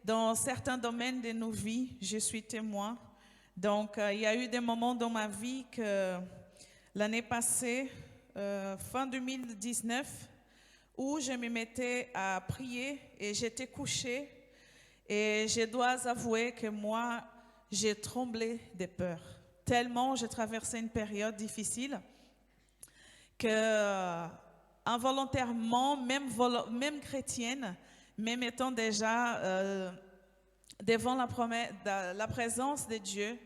dans certains domaines de nos vies, je suis témoin. Donc, il y a eu des moments dans ma vie que l'année passée, fin 2019, où je me mettais à prier et j'étais couchée. Et je dois avouer que moi, j'ai tremblé de peur. Tellement j'ai traversé une période difficile que involontairement, même chrétienne, même étant déjà devant la présence de Dieu,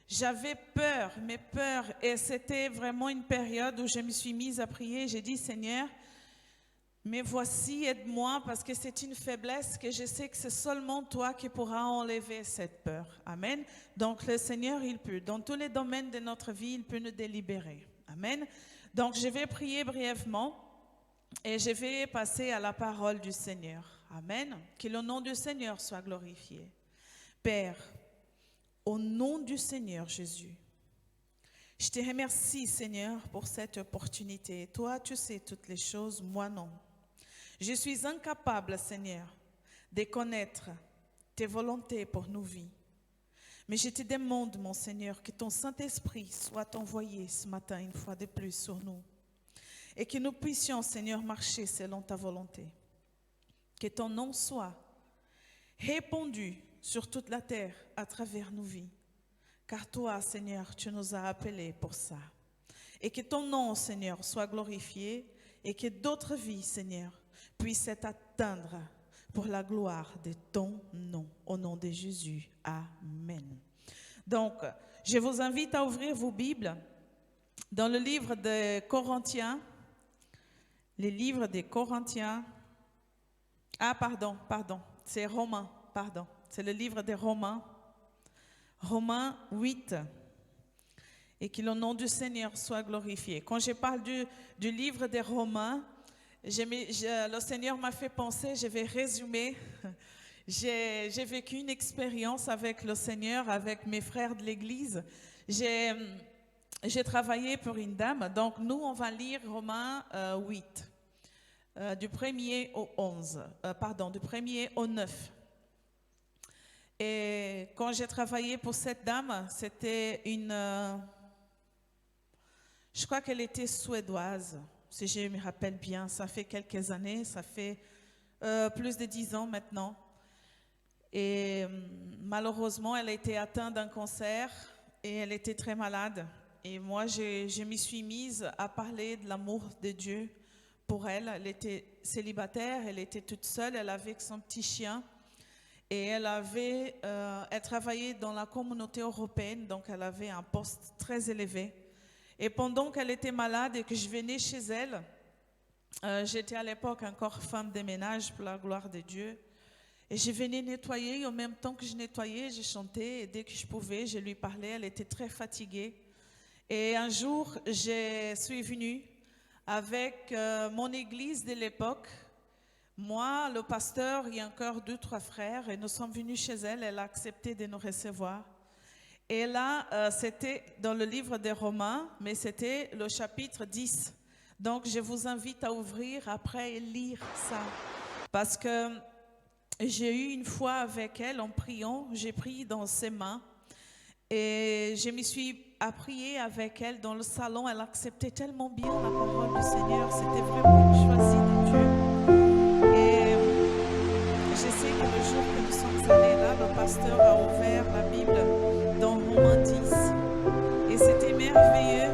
j'avais peur, mes peurs. Et c'était vraiment une période où je me suis mise à prier. J'ai dit, Seigneur, mais voici, aide-moi, parce que c'est une faiblesse que je sais que c'est seulement toi qui pourras enlever cette peur. Amen. Donc le Seigneur, il peut, dans tous les domaines de notre vie, il peut nous délibérer. Amen. Donc je vais prier brièvement et je vais passer à la parole du Seigneur. Amen. Que le nom du Seigneur soit glorifié. Père, au nom du Seigneur Jésus, je te remercie, Seigneur, pour cette opportunité. Toi, tu sais toutes les choses, moi non. Je suis incapable, Seigneur, de connaître tes volontés pour nos vies. Mais je te demande, mon Seigneur, que ton Saint-Esprit soit envoyé ce matin une fois de plus sur nous. Et que nous puissions, Seigneur, marcher selon ta volonté. Que ton nom soit répandu sur toute la terre à travers nos vies. Car toi, Seigneur, tu nous as appelés pour ça. Et que ton nom, Seigneur, soit glorifié et que d'autres vies, Seigneur, puissent être atteintes pour la gloire de ton nom. Au nom de Jésus. Amen. Donc, je vous invite à ouvrir vos Bibles dans le livre de Corinthiens. Les livres des Corinthiens. Ah, pardon. C'est Romains, pardon. C'est le livre des Romains. Romains 8, et que le nom du Seigneur soit glorifié. Quand je parle du livre des Romains, le Seigneur m'a fait penser, je vais résumer, j'ai vécu une expérience avec le Seigneur, avec mes frères de l'église. J'ai travaillé pour une dame, donc nous on va lire Romains 8, du 1er au 11, du 1er au 9. Et quand j'ai travaillé pour cette dame, c'était je crois qu'elle était suédoise, si je me rappelle bien. Ça fait quelques années, ça fait plus de 10 ans maintenant. Et malheureusement, elle a été atteinte d'un cancer et elle était très malade. Et moi, je m'y suis mise à parler de l'amour de Dieu pour elle. Elle était célibataire, elle était toute seule, elle avait son petit chien. Et elle travaillait dans la communauté européenne, donc elle avait un poste très élevé. Et pendant qu'elle était malade et que je venais chez elle, j'étais à l'époque encore femme de ménage pour la gloire de Dieu. Et je venais nettoyer, en même temps que je nettoyais, je chantais. Et dès que je pouvais, je lui parlais. Elle était très fatiguée. Et un jour, je suis venue avec mon église de l'époque. Moi, le pasteur, il y a encore 2-3 frères et nous sommes venus chez elle. Elle a accepté de nous recevoir. Et là, c'était dans le livre des Romains, mais c'était le chapitre 10. Donc, je vous invite à ouvrir après et lire ça. Parce que j'ai eu une fois avec elle en priant, j'ai prié dans ses mains. Et je me suis à prier avec elle dans le salon. Elle acceptait tellement bien la parole du Seigneur. C'était vraiment une choisie de Dieu. Et je sais que le jour que nous sommes allés là, le pasteur a ouvert la Bible dans Romains 10. Et c'était merveilleux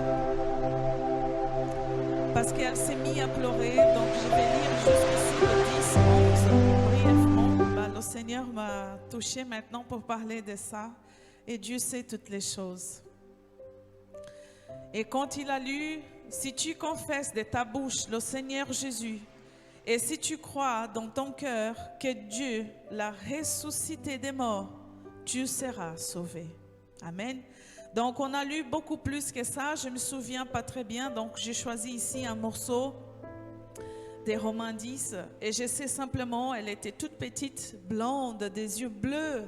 parce qu'elle s'est mise à pleurer. Donc je vais lire jusqu'ici le 10, 11 brièvement. Le Seigneur m'a touché maintenant pour parler de ça. Et Dieu sait toutes les choses. Et quand il a lu, si tu confesses de ta bouche le Seigneur Jésus, et si tu crois dans ton cœur que Dieu l'a ressuscité des morts, tu seras sauvé. Amen. Donc on a lu beaucoup plus que ça, je ne me souviens pas très bien, donc j'ai choisi ici un morceau des Romains 10, et je sais simplement, elle était toute petite, blonde, des yeux bleus,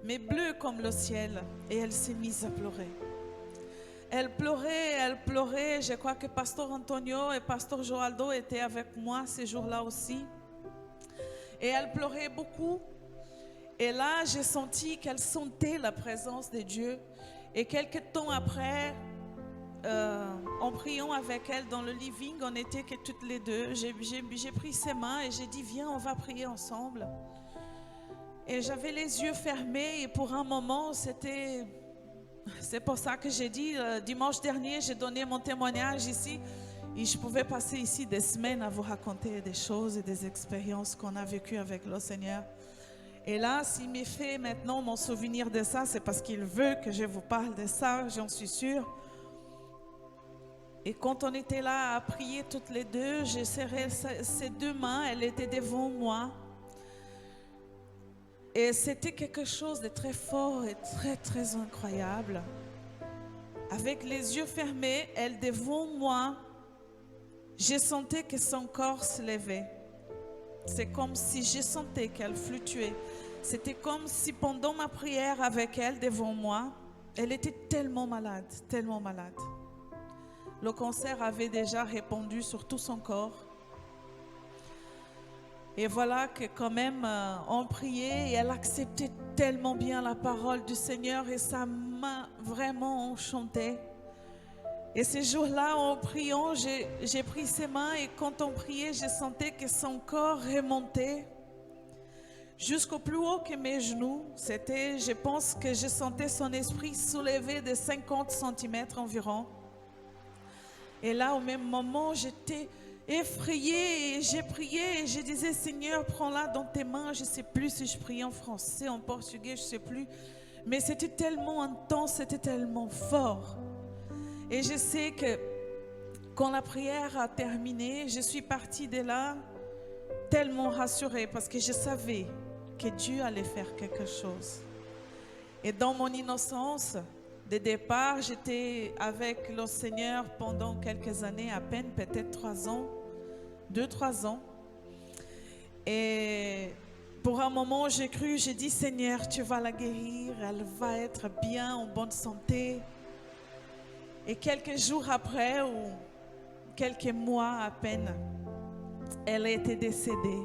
mais bleus comme le ciel, et elle s'est mise à pleurer. Elle pleurait. Je crois que Pasteur Antonio et Pasteur Joaldo étaient avec moi ces jours-là aussi. Et elle pleurait beaucoup. Et là, j'ai senti qu'elle sentait la présence de Dieu. Et quelques temps après, en priant avec elle dans le living, on n'était que toutes les deux. J'ai pris ses mains et j'ai dit, viens, on va prier ensemble. Et j'avais les yeux fermés et pour un moment, c'est pour ça que j'ai dit, dimanche dernier, j'ai donné mon témoignage ici. Et je pouvais passer ici des semaines à vous raconter des choses et des expériences qu'on a vécues avec le Seigneur. Et là, s'il me fait maintenant mon souvenir de ça, c'est parce qu'il veut que je vous parle de ça, j'en suis sûre. Et quand on était là à prier toutes les deux, j'ai serré ses deux mains, elle était devant moi. Et c'était quelque chose de très fort et très, très incroyable. Avec les yeux fermés, elle devant moi, je sentais que son corps se levait. C'est comme si je sentais qu'elle fluctuait. C'était comme si pendant ma prière avec elle devant moi, elle était tellement malade, tellement malade. Le cancer avait déjà répandu sur tout son corps. Et voilà que quand même, on priait et elle acceptait tellement bien la parole du Seigneur et ça m'a vraiment enchanté. Et ces jours-là, en priant, j'ai pris ses mains et quand on priait, je sentais que son corps remontait jusqu'au plus haut que mes genoux. C'était, je pense que je sentais son esprit soulevé de 50 cm environ. Et là, au même moment, j'étais effrayée et j'ai prié et je disais, Seigneur, prends-la dans tes mains. Je ne sais plus si je priais en français, en portugais, je ne sais plus. Mais c'était tellement intense, c'était tellement fort. Et je sais que quand la prière a terminé, je suis partie de là tellement rassurée parce que je savais que Dieu allait faire quelque chose. Et dans mon innocence, de départ, j'étais avec le Seigneur pendant quelques années, à peine, peut-être 3 ans, 2-3 ans. Et pour un moment, j'ai cru, j'ai dit, Seigneur, tu vas la guérir, elle va être bien, en bonne santé. Et quelques jours après, ou quelques mois à peine, elle était décédée.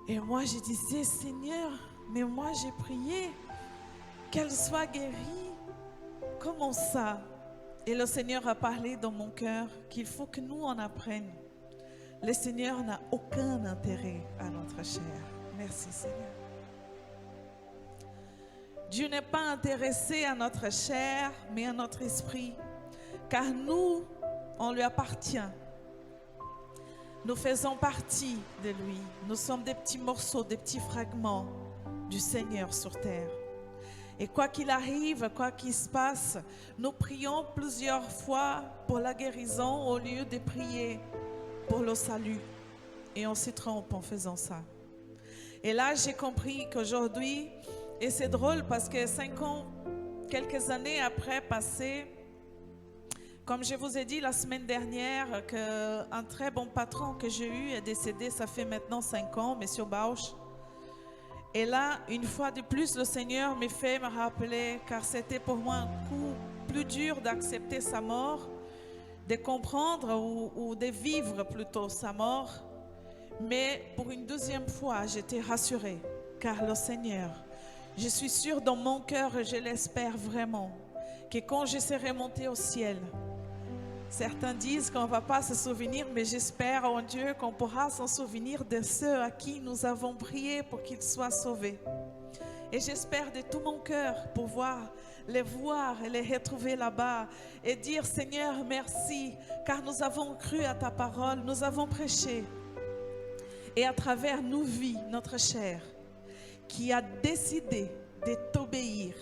Et moi, je disais, Seigneur, mais moi, j'ai prié qu'elle soit guérie. Comment ça? Et le Seigneur a parlé dans mon cœur qu'il faut que nous en apprenions. Le Seigneur n'a aucun intérêt à notre chair. Merci, Seigneur. Dieu n'est pas intéressé à notre chair, mais à notre esprit. Car nous, on lui appartient. Nous faisons partie de lui. Nous sommes des petits morceaux, des petits fragments du Seigneur sur terre. Et quoi qu'il arrive, quoi qu'il se passe, nous prions plusieurs fois pour la guérison au lieu de prier pour le salut. Et on se trompe en faisant ça. Et là, j'ai compris qu'aujourd'hui, et c'est drôle parce que 5 ans, quelques années après passé, comme je vous ai dit la semaine dernière, qu'un très bon patron que j'ai eu est décédé, ça fait maintenant 5 ans, M. Bausch. Et là, une fois de plus, le Seigneur me fait me rappeler, car c'était pour moi un coup plus dur d'accepter sa mort, de comprendre ou de vivre plutôt sa mort. Mais pour une deuxième fois, j'étais rassurée, car le Seigneur, je suis sûre dans mon cœur et je l'espère vraiment, que quand je serai montée au ciel, certains disent qu'on ne va pas se souvenir, mais j'espère en Dieu qu'on pourra s'en souvenir de ceux à qui nous avons prié pour qu'ils soient sauvés. Et j'espère de tout mon cœur pouvoir les voir et les retrouver là-bas et dire Seigneur merci, car nous avons cru à ta parole, nous avons prêché. Et à travers nos vies, notre chair, qui a décidé de t'obéir,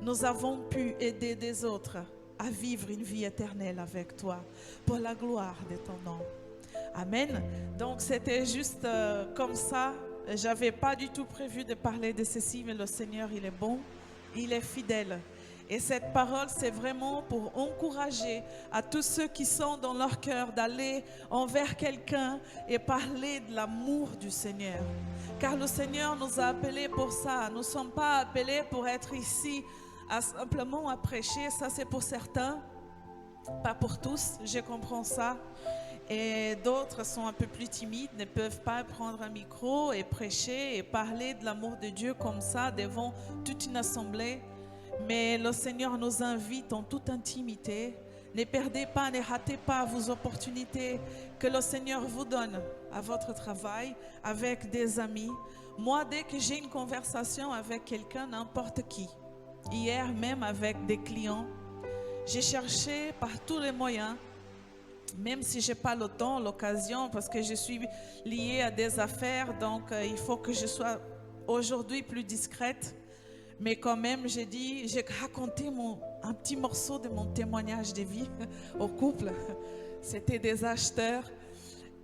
nous avons pu aider des autres à vivre une vie éternelle avec toi, pour la gloire de ton nom. Amen. Donc c'était juste comme ça. Je n'avais pas du tout prévu de parler de ceci, mais le Seigneur, il est bon, il est fidèle. Et cette parole, c'est vraiment pour encourager à tous ceux qui sont dans leur cœur d'aller envers quelqu'un et parler de l'amour du Seigneur. Car le Seigneur nous a appelés pour ça. Nous ne sommes pas appelés pour être ici simplement à prêcher. Ça, c'est pour certains, pas pour tous. Je comprends ça. Et d'autres sont un peu plus timides, ne peuvent pas prendre un micro et prêcher et parler de l'amour de Dieu comme ça devant toute une assemblée. Mais le Seigneur nous invite en toute intimité. Ne perdez pas, ne ratez pas vos opportunités que le Seigneur vous donne à votre travail, avec des amis. Moi, dès que j'ai une conversation avec quelqu'un, n'importe qui, hier même avec des clients, j'ai cherché par tous les moyens, même si je n'ai pas le temps, l'occasion, parce que je suis liée à des affaires, donc il faut que je sois aujourd'hui plus discrète. Mais quand même, j'ai raconté un petit morceau de mon témoignage de vie au couple. C'était des acheteurs.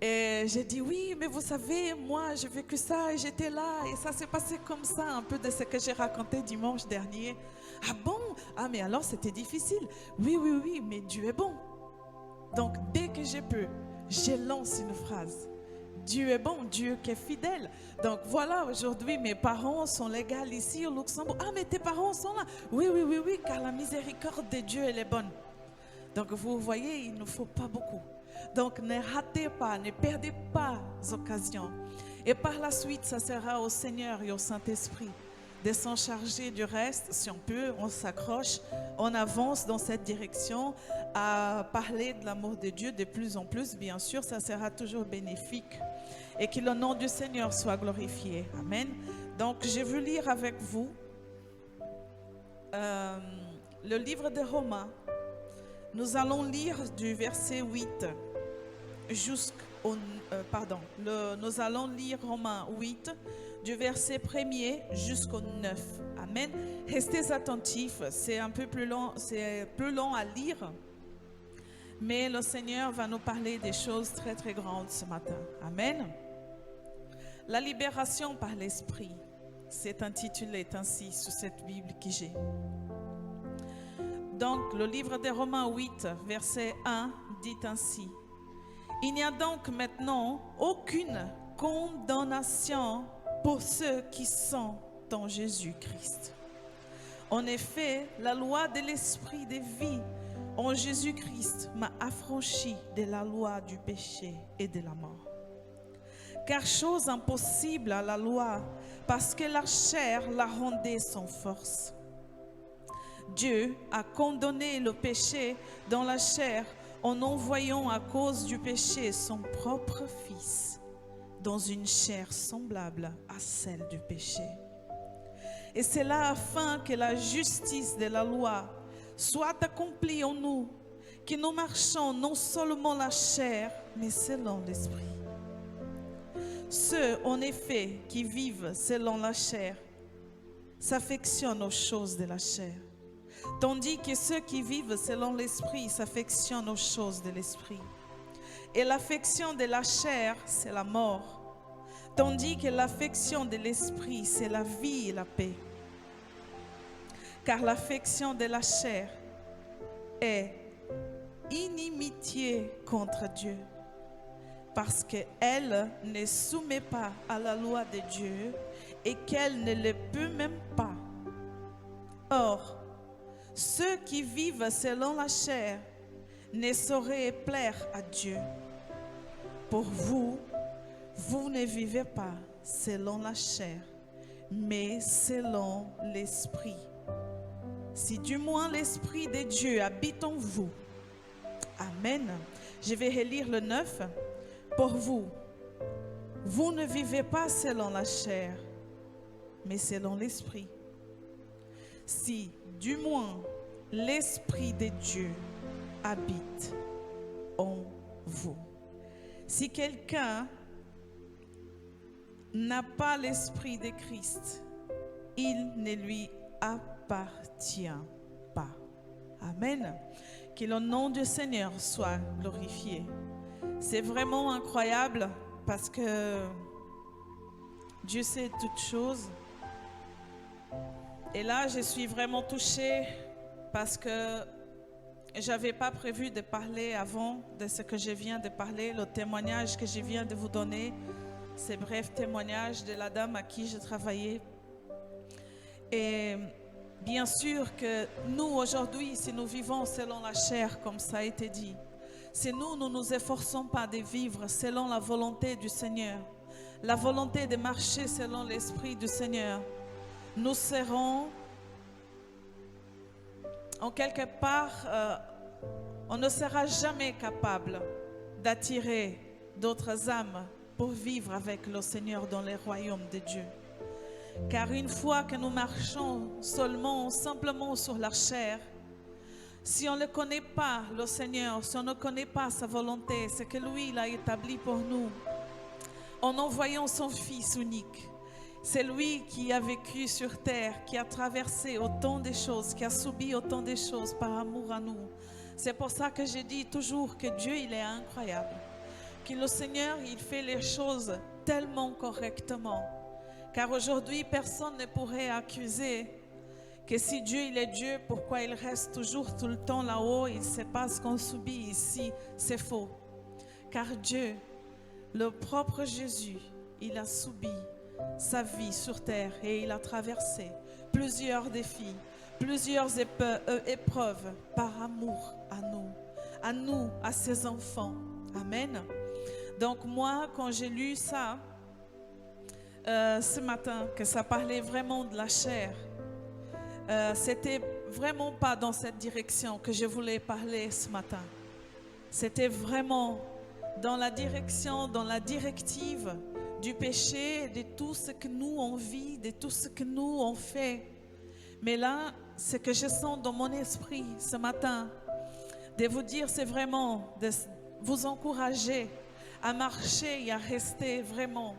Et j'ai dit, oui, mais vous savez, moi, j'ai vécu ça et j'étais là. Et ça s'est passé comme ça, un peu de ce que j'ai raconté dimanche dernier. Ah bon? Ah, mais alors c'était difficile. Oui, oui, oui, mais Dieu est bon. Donc, dès que je peux, je lance une phrase. Dieu est bon, Dieu qui est fidèle. Donc voilà, aujourd'hui, mes parents sont légaux ici au Luxembourg. Ah, mais tes parents sont là. Oui, oui, oui, oui, car la miséricorde de Dieu, elle est bonne. Donc vous voyez, il ne faut pas beaucoup. Donc ne ratez pas, ne perdez pas l'occasion. Et par la suite, ça sera au Seigneur et au Saint-Esprit de s'en charger du reste. Si on peut, on s'accroche, on avance dans cette direction à parler de l'amour de Dieu de plus en plus. Bien sûr, ça sera toujours bénéfique. Et que le nom du Seigneur soit glorifié. Amen. Donc, je veux lire avec vous le livre de Romains. Nous allons lire du verset 8 jusqu'au... nous allons lire Romains 8, du verset 1er jusqu'au 9. Amen. Restez attentifs, c'est un peu plus long, c'est plus long à lire. Mais le Seigneur va nous parler des choses très très grandes ce matin. Amen. La libération par l'Esprit, c'est intitulé ainsi sous cette Bible que j'ai. Donc, le livre de Romains 8, verset 1, dit ainsi. Il n'y a donc maintenant aucune condamnation pour ceux qui sont en Jésus-Christ. En effet, la loi de l'Esprit de vie en Jésus-Christ m'a affranchi de la loi du péché et de la mort. Car chose impossible à la loi, parce que la chair la rendait sans force. Dieu a condamné le péché dans la chair en envoyant à cause du péché son propre Fils dans une chair semblable à celle du péché. Et c'est là afin que la justice de la loi soit accomplie en nous, que nous marchons non seulement la chair, mais selon l'Esprit. Ceux, en effet, qui vivent selon la chair s'affectionnent aux choses de la chair, tandis que ceux qui vivent selon l'Esprit s'affectionnent aux choses de l'Esprit. Et l'affection de la chair, c'est la mort, tandis que l'affection de l'Esprit, c'est la vie et la paix. Car l'affection de la chair est inimitié contre Dieu, parce qu'elle ne soumet pas à la loi de Dieu et qu'elle ne le peut même pas. Or, ceux qui vivent selon la chair ne sauraient plaire à Dieu. Pour vous, vous ne vivez pas selon la chair, mais selon l'Esprit. Si du moins l'Esprit de Dieu habite en vous. Amen. Je vais relire le 9. Pour vous, vous ne vivez pas selon la chair, mais selon l'Esprit. Si du moins l'Esprit de Dieu habite en vous. Si quelqu'un n'a pas l'Esprit de Christ, il ne lui appartient pas. Amen. Que le nom du Seigneur soit glorifié. C'est vraiment incroyable parce que Dieu sait toutes choses. Et là, je suis vraiment touchée parce que je n'avais pas prévu de parler avant de ce que je viens de parler, le témoignage que je viens de vous donner, ce bref témoignage de la dame à qui je travaillais. Et bien sûr que nous, aujourd'hui, si nous vivons selon la chair, comme ça a été dit, si nous ne nous efforçons pas de vivre selon la volonté du Seigneur, la volonté de marcher selon l'Esprit du Seigneur, nous serons en quelque part, on ne sera jamais capable d'attirer d'autres âmes pour vivre avec le Seigneur dans les royaumes de Dieu. Car une fois que nous marchons simplement sur la chair, si on ne connaît pas le Seigneur, si on ne connaît pas sa volonté, ce que lui il a établi pour nous, en envoyant son Fils unique, c'est lui qui a vécu sur terre, qui a traversé autant de choses, qui a subi autant de choses par amour à nous. C'est pour ça que je dis toujours que Dieu il est incroyable, que le Seigneur il fait les choses tellement correctement. Car aujourd'hui, personne ne pourrait accuser que si Dieu il est Dieu, pourquoi il reste toujours tout le temps là-haut, il ne sait pas ce qu'on subit ici. C'est faux. Car Dieu, le propre Jésus, il a subi sa vie sur terre et il a traversé plusieurs défis, plusieurs épreuves par amour à nous, à ses enfants. Amen. Donc moi, quand j'ai lu ça, ce matin, que ça parlait vraiment de la chair, c'était vraiment pas dans cette direction que je voulais parler ce matin. C'était vraiment dans la direction, dans la directive du péché, de tout ce que nous on vit, de tout ce que nous on fait. Mais là, ce que je sens dans mon esprit ce matin, de vous dire, c'est vraiment de vous encourager à marcher et à rester vraiment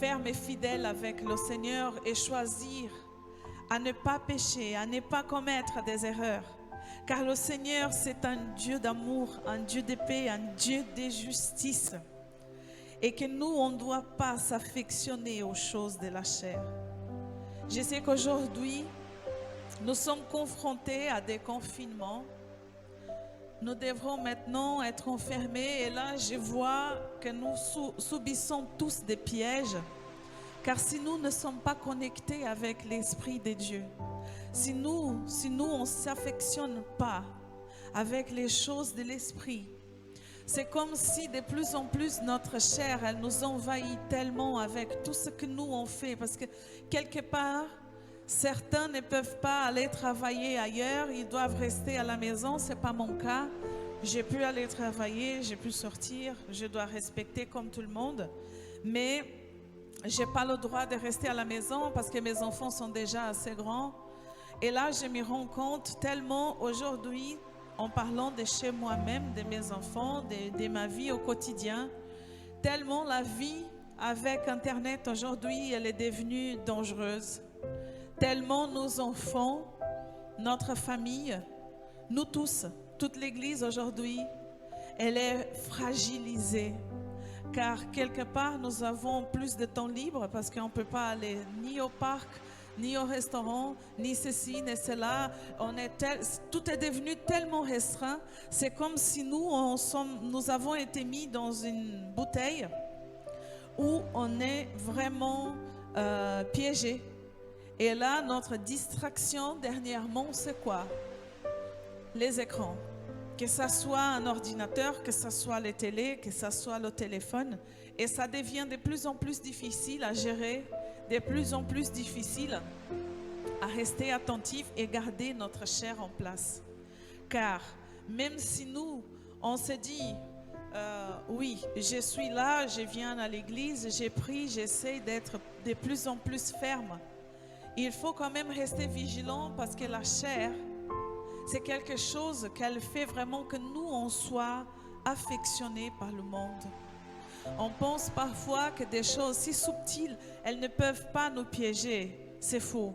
ferme et fidèle avec le Seigneur et choisir à ne pas pécher, à ne pas commettre des erreurs. Car le Seigneur, c'est un Dieu d'amour, un Dieu de paix, un Dieu de justice. Et que nous, on ne doit pas s'affectionner aux choses de la chair. Je sais qu'aujourd'hui, nous sommes confrontés à des confinements. Nous devrons maintenant être enfermés. Et là, je vois que nous subissons tous des pièges. Car si nous ne sommes pas connectés avec l'Esprit de Dieu, si nous on ne s'affectionne pas avec les choses de l'Esprit, c'est comme si de plus en plus notre chair, elle nous envahit tellement avec tout ce que nous on fait. Parce que quelque part, certains ne peuvent pas aller travailler ailleurs, ils doivent rester à la maison. Ce n'est pas mon cas. J'ai pu aller travailler, j'ai pu sortir, je dois respecter comme tout le monde. Mais je n'ai pas le droit de rester à la maison parce que mes enfants sont déjà assez grands. Et là, je me rends compte tellement aujourd'hui, en parlant de chez moi-même, de mes enfants, de ma vie au quotidien, tellement la vie avec Internet aujourd'hui, elle est devenue dangereuse. Tellement nos enfants, notre famille, nous tous, toute l'Église aujourd'hui, elle est fragilisée. Car quelque part, nous avons plus de temps libre parce qu'on ne peut pas aller ni au parc, ni au restaurant, ni ceci, ni cela. Tout est devenu tellement restreint. C'est comme si nous avons été mis dans une bouteille où on est vraiment piégé. Et là, notre distraction dernièrement, c'est quoi? Les écrans. Que ce soit un ordinateur, que ce soit les télés, que ce soit le téléphone. Et ça devient de plus en plus difficile à gérer, de plus en plus difficile à rester attentif et garder notre chair en place. Car même si nous, on se dit, oui, je suis là, je viens à l'église, j'ai pris, j'essaie d'être de plus en plus ferme. Il faut quand même rester vigilant parce que la chair, c'est quelque chose qu'elle fait vraiment que nous, on soit affectionnés par le monde. On pense parfois que des choses si subtiles, elles ne peuvent pas nous piéger. C'est faux.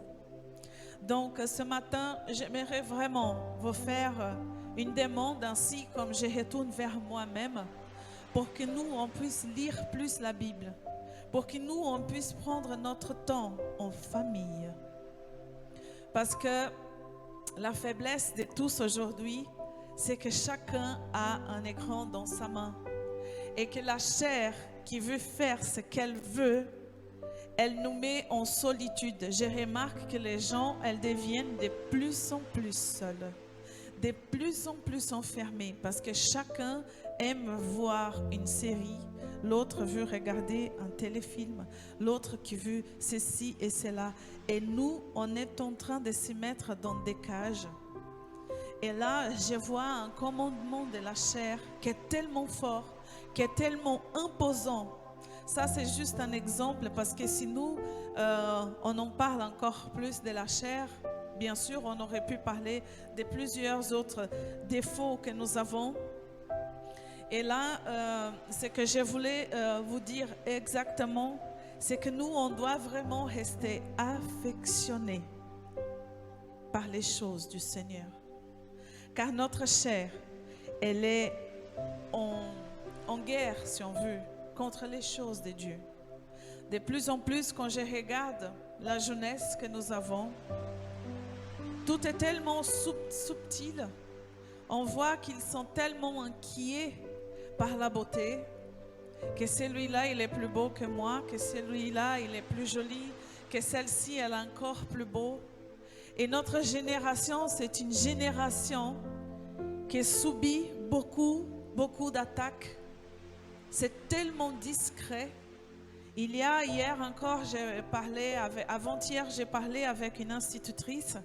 Donc ce matin, j'aimerais vraiment vous faire une demande ainsi comme je retourne vers moi-même pour que nous, on puisse lire plus la Bible, pour que nous, on puisse prendre notre temps en famille. Parce que la faiblesse de tous aujourd'hui, c'est que chacun a un écran dans sa main. Et que la chair qui veut faire ce qu'elle veut, elle nous met en solitude. Je remarque que les gens, elles deviennent de plus en plus seules. de plus en plus enfermés parce que chacun aime voir une série, l'autre veut regarder un téléfilm, l'autre qui veut ceci et cela. Et nous, on est en train de se mettre dans des cages. Et là, je vois un commandement de la chair qui est tellement fort, qui est tellement imposant. Ça, c'est juste un exemple parce que si nous, on en parle encore plus de la chair, bien sûr, on aurait pu parler de plusieurs autres défauts que nous avons. Et là, ce que je voulais vous dire exactement, c'est que nous, on doit vraiment rester affectionnés par les choses du Seigneur. Car notre chair, elle est en guerre, si on veut, contre les choses de Dieu. De plus en plus, quand je regarde la jeunesse que nous avons, tout est tellement subtil. On voit qu'ils sont tellement inquiets par la beauté, que celui-là, il est plus beau que moi, que celui-là, il est plus joli, que celle-ci, elle est encore plus beau. Et notre génération, c'est une génération qui subit beaucoup d'attaques. C'est tellement discret. Il y a hier encore, avant-hier, j'ai parlé avec une institutrice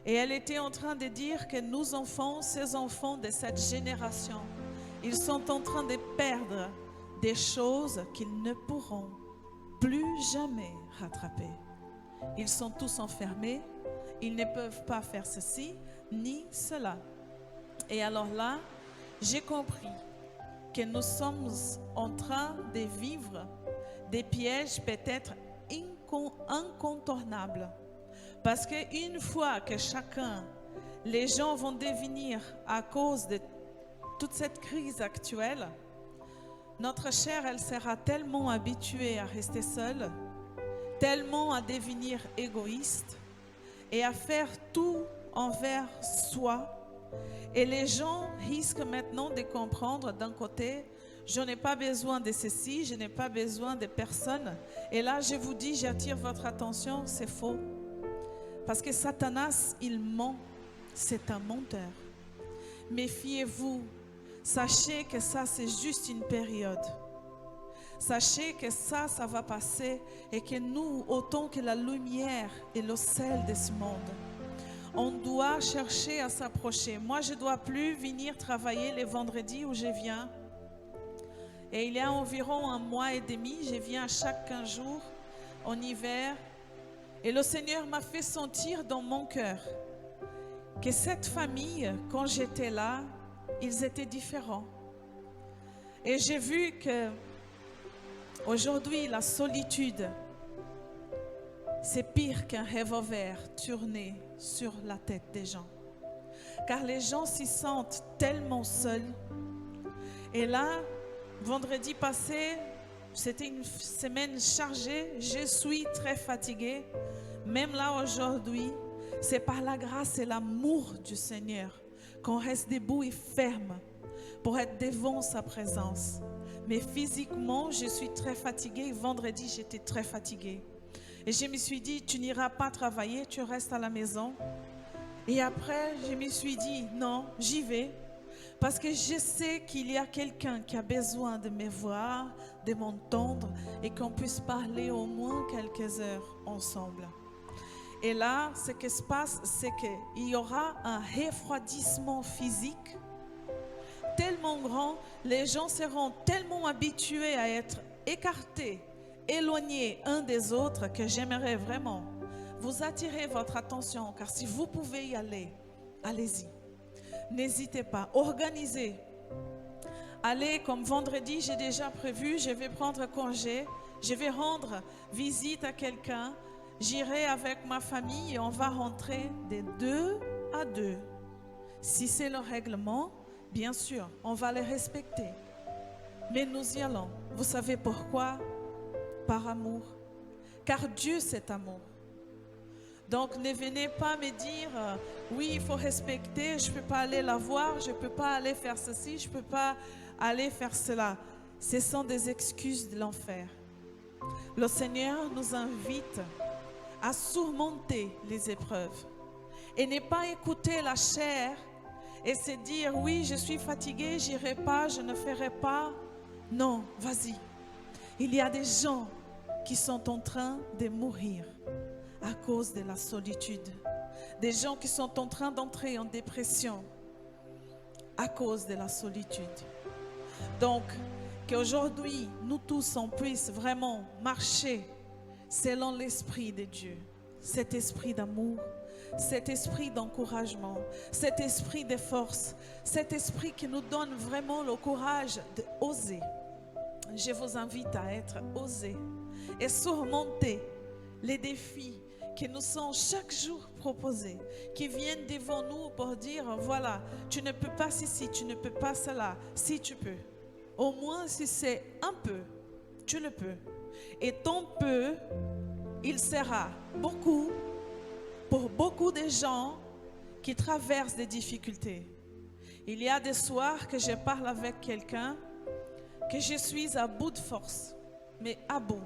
et elle était en train de dire que nos enfants, ces enfants de cette génération, ils sont en train de perdre des choses qu'ils ne pourront plus jamais rattraper. Ils sont tous enfermés, ils ne peuvent pas faire ceci ni cela. Et alors là, j'ai compris que nous sommes en train de vivre des pièges peut-être incontournables. Parce qu'une fois que les gens vont devenir, à cause de toute cette crise actuelle, notre chair, elle sera tellement habituée à rester seule, tellement à devenir égoïste et à faire tout envers soi. Et les gens risquent maintenant de comprendre d'un côté, je n'ai pas besoin de ceci, je n'ai pas besoin de personne. Et là, je vous dis, j'attire votre attention, c'est faux. Parce que Satanas, il ment, c'est un menteur. Méfiez-vous, sachez que ça, c'est juste une période. Sachez que ça va passer et que nous, autant que la lumière et le sel de ce monde, on doit chercher à s'approcher. Moi, je ne dois plus venir travailler les vendredis où je viens. Et il y a environ 1 mois et demi, je viens chaque 15 jours en hiver. Et le Seigneur m'a fait sentir dans mon cœur que cette famille, quand j'étais là, ils étaient différents. Et j'ai vu que aujourd'hui, la solitude, c'est pire qu'un revolver tourné sur la tête des gens. Car les gens s'y sentent tellement seuls. Et là, vendredi passé, c'était une semaine chargée. Je suis très fatiguée. Même là aujourd'hui, c'est par la grâce et l'amour du Seigneur qu'on reste debout et ferme pour être devant sa présence. Mais physiquement, je suis très fatiguée. Vendredi, j'étais très fatiguée. Et je me suis dit, tu n'iras pas travailler, tu restes à la maison. Et après, je me suis dit, non, j'y vais. Parce que je sais qu'il y a quelqu'un qui a besoin de me voir, de m'entendre et qu'on puisse parler au moins quelques heures ensemble. Et là, ce qui se passe, c'est qu'il y aura un refroidissement physique tellement grand, les gens seront tellement habitués à être écartés, éloignés un des autres que j'aimerais vraiment vous attirer votre attention, car si vous pouvez y aller, allez-y. N'hésitez pas, organisez. Allez, comme vendredi, j'ai déjà prévu, je vais prendre congé, je vais rendre visite à quelqu'un, j'irai avec ma famille et on va rentrer de 2 à 2. Si c'est le règlement, bien sûr, on va les respecter. Mais nous y allons. Vous savez pourquoi? Par amour. Car Dieu, c'est amour. Donc ne venez pas me dire, oui, il faut respecter, je ne peux pas aller la voir, je ne peux pas aller faire ceci, je ne peux pas aller faire cela. Ce sont des excuses de l'enfer. Le Seigneur nous invite à surmonter les épreuves et ne pas écouter la chair et se dire, oui, je suis fatigué, j'irai pas, je ne ferai pas. Non, vas-y. Il y a des gens qui sont en train de mourir à cause de la solitude. Des gens qui sont en train d'entrer en dépression à cause de la solitude. Donc, qu'aujourd'hui, nous tous, on puisse vraiment marcher selon l'esprit de Dieu. Cet esprit d'amour, cet esprit d'encouragement, cet esprit de force, cet esprit qui nous donne vraiment le courage d'oser. Je vous invite à être osés et surmonter les défis qui nous sont chaque jour proposés, qui viennent devant nous pour dire, voilà, tu ne peux pas ceci, tu ne peux pas cela, si tu peux. Au moins, si c'est un peu, tu le peux. Et ton peu, il sera beaucoup pour beaucoup de gens qui traversent des difficultés. Il y a des soirs que je parle avec quelqu'un que je suis à bout de force, mais à bout.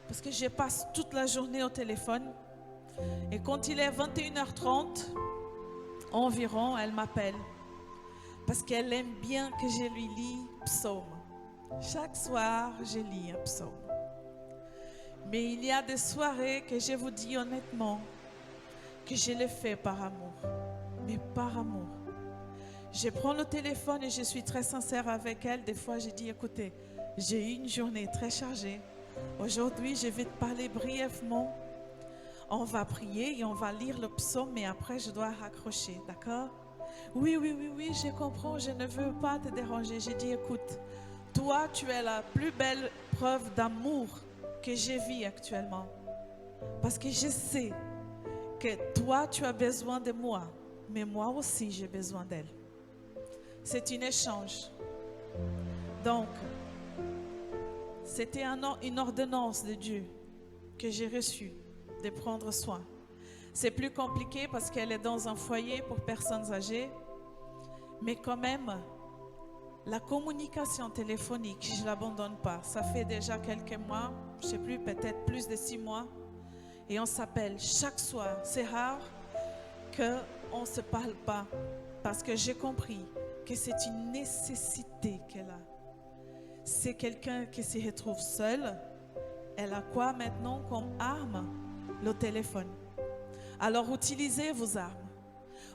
Parce que je passe toute la journée au téléphone. Et quand il est 21h30 environ, elle m'appelle. Parce qu'elle aime bien que je lui lis psaume. Chaque soir, je lis un psaume. Mais il y a des soirées que je vous dis honnêtement que je le fais par amour. Mais par amour. Je prends le téléphone et je suis très sincère avec elle. Des fois, je dis, écoutez, j'ai eu une journée très chargée. Aujourd'hui, je vais te parler brièvement. On va prier et on va lire le psaume, mais après, je dois raccrocher, d'accord? Oui, je comprends, je ne veux pas te déranger. J'ai dit, écoute, toi, tu es la plus belle preuve d'amour que je vis actuellement. Parce que je sais que toi, tu as besoin de moi, mais moi aussi, j'ai besoin d'elle. C'est un échange. Donc, c'était une ordonnance de Dieu que j'ai reçue de prendre soin. C'est plus compliqué parce qu'elle est dans un foyer pour personnes âgées, mais quand même, la communication téléphonique, je ne l'abandonne pas. Ça fait déjà quelques mois, je ne sais plus, peut-être plus de 6 mois, et on s'appelle chaque soir. C'est rare qu'on ne se parle pas parce que j'ai compris que c'est une nécessité qu'elle a. C'est quelqu'un qui se retrouve seul. Elle a quoi maintenant comme arme? Le téléphone. Alors utilisez vos armes.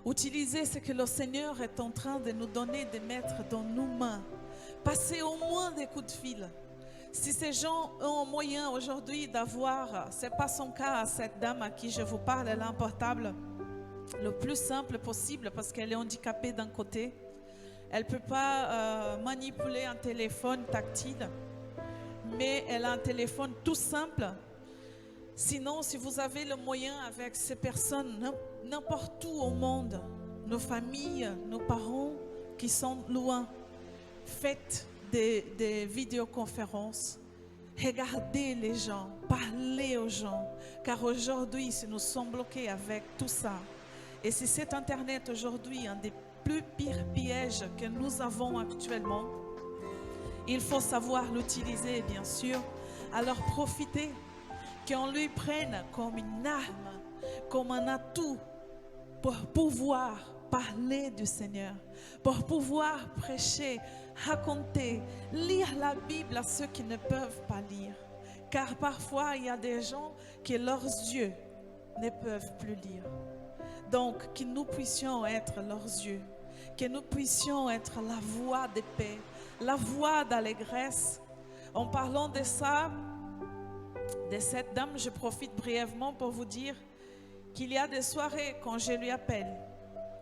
Utilisez ce que le Seigneur est en train de nous donner, de mettre dans nos mains. Passez au moins des coups de fil. Si ces gens ont moyen aujourd'hui d'avoir, ce n'est pas son cas à cette dame à qui je vous parle, elle a un portable le plus simple possible parce qu'elle est handicapée d'un côté. Elle ne peut pas manipuler un téléphone tactile, mais elle a un téléphone tout simple. Sinon, si vous avez le moyen avec ces personnes, n'importe où au monde, nos familles, nos parents qui sont loin, faites des vidéoconférences, regardez les gens, parlez aux gens, car aujourd'hui, si nous sommes bloqués avec tout ça, et si cet Internet aujourd'hui un des plus pires pièges que nous avons actuellement, il faut savoir l'utiliser, bien sûr. Alors profitez, qu'on lui prenne comme une arme, comme un atout pour pouvoir parler du Seigneur, pour pouvoir prêcher, raconter, lire la Bible à ceux qui ne peuvent pas lire. Car parfois, il y a des gens que leurs yeux ne peuvent plus lire. Donc, que nous puissions être leurs yeux, que nous puissions être la voix de paix, la voix d'allégresse. En parlant de ça, de cette dame, je profite brièvement pour vous dire qu'il y a des soirées quand je lui appelle.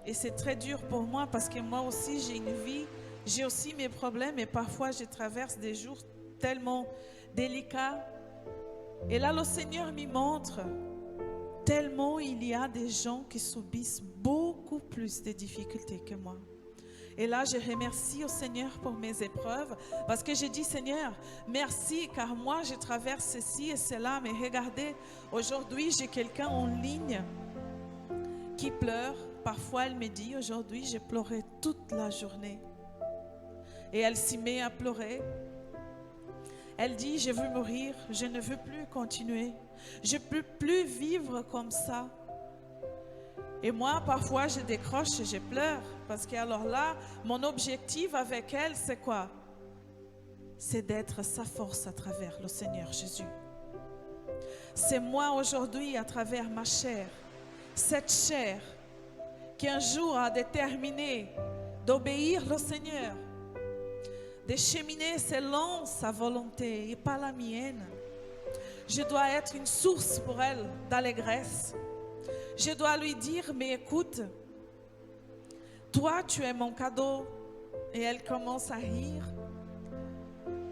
Et c'est très dur pour moi parce que moi aussi j'ai une vie, j'ai aussi mes problèmes et parfois je traverse des jours tellement délicats. Et là, le Seigneur m'y montre tellement il y a des gens qui subissent beaucoup plus de difficultés que moi. Et là, je remercie au Seigneur pour mes épreuves parce que j'ai dit, Seigneur, merci car moi, je traverse ceci et cela. Mais regardez, aujourd'hui, j'ai quelqu'un en ligne qui pleure. Parfois, elle me dit, aujourd'hui, j'ai pleuré toute la journée. Et elle s'y met à pleurer. Elle dit, je veux mourir, je ne veux plus continuer. Je ne peux plus vivre comme ça. Et moi, parfois, je décroche et je pleure. Parce que alors là, mon objectif avec elle, c'est quoi? C'est d'être sa force à travers le Seigneur Jésus. C'est moi aujourd'hui, à travers ma chair, cette chair qui un jour a déterminé d'obéir le Seigneur, de cheminer selon sa volonté et pas la mienne. Je dois être une source pour elle d'allégresse. Je dois lui dire, mais écoute, toi tu es mon cadeau. Et elle commence à rire.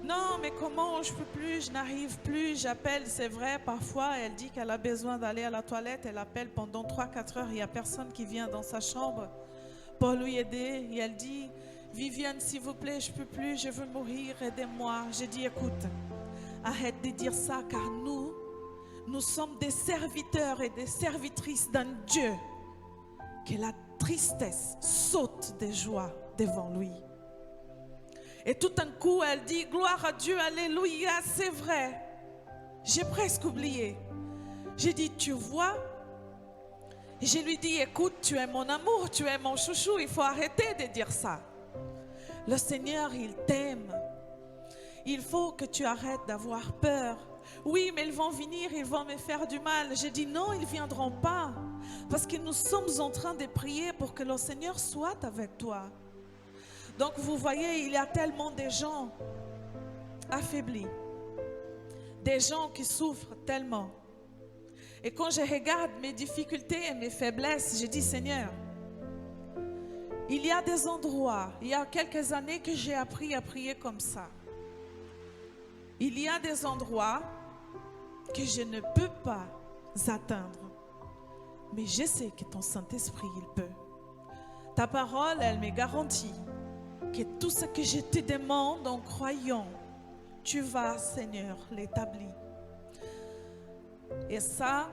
Non, mais comment, je peux plus, je n'arrive plus, j'appelle, c'est vrai, parfois elle dit qu'elle a besoin d'aller à la toilette, elle appelle pendant 3-4 heures, il n'y a personne qui vient dans sa chambre pour lui aider. Et elle dit, Viviane, s'il vous plaît, je peux plus, je veux mourir, aidez-moi. J'ai dit, écoute, arrête de dire ça, car nous sommes des serviteurs et des servitrices d'un Dieu que la tristesse saute de joie devant lui. Et tout d'un coup, elle dit, gloire à Dieu, alléluia, c'est vrai. J'ai presque oublié. J'ai dit, tu vois? Et je lui dis, écoute, tu es mon amour, tu es mon chouchou, il faut arrêter de dire ça. Le Seigneur, il t'aime. Il faut que tu arrêtes d'avoir peur. Oui, mais ils vont venir, ils vont me faire du mal. J'ai dit, non, ils ne viendront pas. Parce que nous sommes en train de prier pour que le Seigneur soit avec toi. Donc vous voyez, il y a tellement de gens affaiblis, des gens qui souffrent tellement. Et quand je regarde mes difficultés et mes faiblesses, je dis, Seigneur, il y a des endroits, il y a quelques années que j'ai appris à prier comme ça. Il y a des endroits que je ne peux pas atteindre, mais je sais que ton Saint-Esprit, il peut. Ta parole, elle me garantit que tout ce que je te demande en croyant, tu vas, Seigneur, l'établir. Et ça,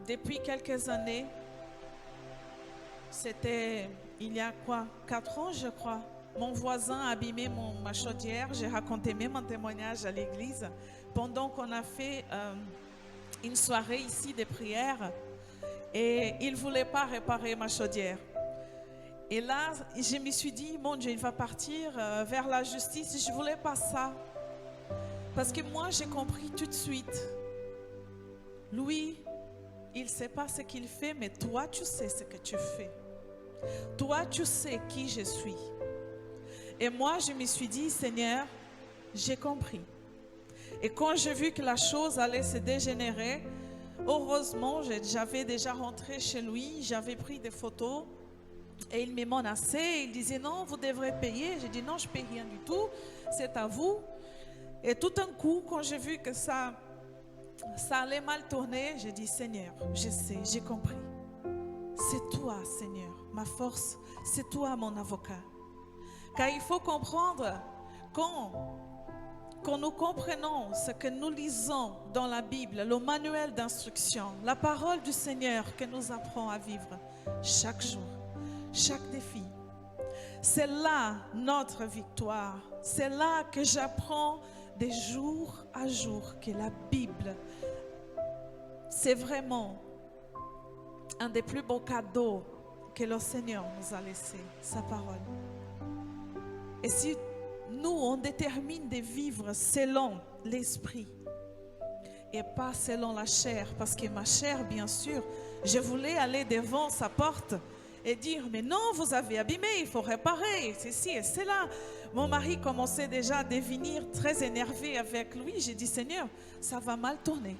depuis quelques années, c'était il y a 4 ans, je crois. Mon voisin a abîmé ma chaudière. J'ai raconté même un témoignage à l'église pendant qu'on a fait une soirée ici de prière. Et il ne voulait pas réparer ma chaudière. Et là, je me suis dit, mon Dieu, il va partir vers la justice. Je ne voulais pas ça. Parce que moi, j'ai compris tout de suite. Lui, il ne sait pas ce qu'il fait, mais toi, tu sais ce que tu fais. Toi, tu sais qui je suis. Et moi, je me suis dit, Seigneur, j'ai compris. Et quand j'ai vu que la chose allait se dégénérer, heureusement, j'avais déjà rentré chez lui, j'avais pris des photos. Et il me menaçait, il disait non, vous devrez payer. J'ai dit non, je ne paye rien du tout, c'est à vous. Et tout d'un coup, quand j'ai vu que ça allait mal tourner, j'ai dit Seigneur, je sais, j'ai compris. C'est toi, Seigneur, ma force, c'est toi mon avocat. Car il faut comprendre quand nous comprenons ce que nous lisons dans la Bible, le manuel d'instruction, la parole du Seigneur que nous apprend à vivre chaque jour. Chaque défi, c'est là notre victoire. C'est là que j'apprends de jour à jour que la Bible, c'est vraiment un des plus beaux cadeaux que le Seigneur nous a laissé, sa parole. Et si nous, on détermine de vivre selon l'esprit et pas selon la chair, parce que ma chair, bien sûr, je voulais aller devant sa porte et dire, mais non, vous avez abîmé, il faut réparer, c'est ci et c'est là. Mon mari commençait déjà à devenir très énervé avec lui. J'ai dit, Seigneur, ça va mal tourner.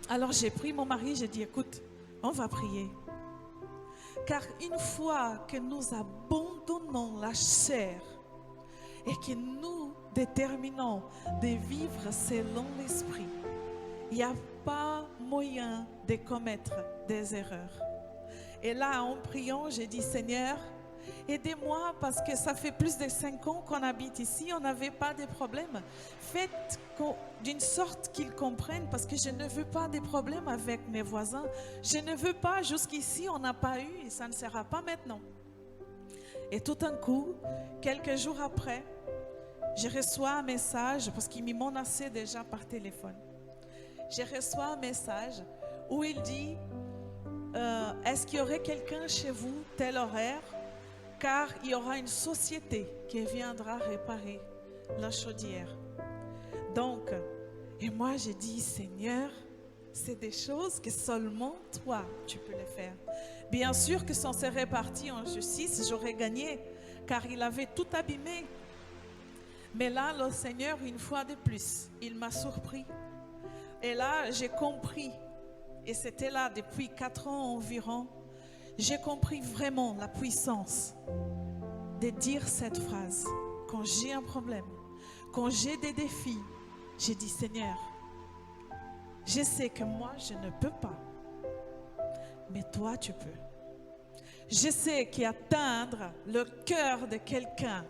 Alors j'ai pris mon mari, j'ai dit, écoute, on va prier. Car une fois que nous abandonnons la chair et que nous déterminons de vivre selon l'esprit, il n'y a pas moyen de commettre des erreurs. Et là, en priant, j'ai dit, Seigneur, aidez-moi parce que ça fait plus de 5 ans qu'on habite ici, on n'avait pas de problèmes. Faites d'une sorte qu'ils comprennent parce que je ne veux pas de problèmes avec mes voisins. Je ne veux pas, jusqu'ici, on n'a pas eu et ça ne sera pas maintenant. Et tout d'un coup, quelques jours après, je reçois un message parce qu'il me menaçait déjà par téléphone. Je reçois un message où il dit, est-ce qu'il y aurait quelqu'un chez vous, tel horaire? Car il y aura une société qui viendra réparer la chaudière. Donc, et moi j'ai dit, Seigneur, c'est des choses que seulement toi, tu peux les faire. Bien sûr que si on serait parti en justice, j'aurais gagné, car il avait tout abîmé. Mais là, le Seigneur, une fois de plus, il m'a surpris. Et là, j'ai compris, et c'était là depuis 4 ans environ, j'ai compris vraiment la puissance de dire cette phrase. Quand j'ai un problème, quand j'ai des défis, j'ai dit, Seigneur, je sais que moi, je ne peux pas, mais toi, tu peux. Je sais qu'atteindre le cœur de quelqu'un,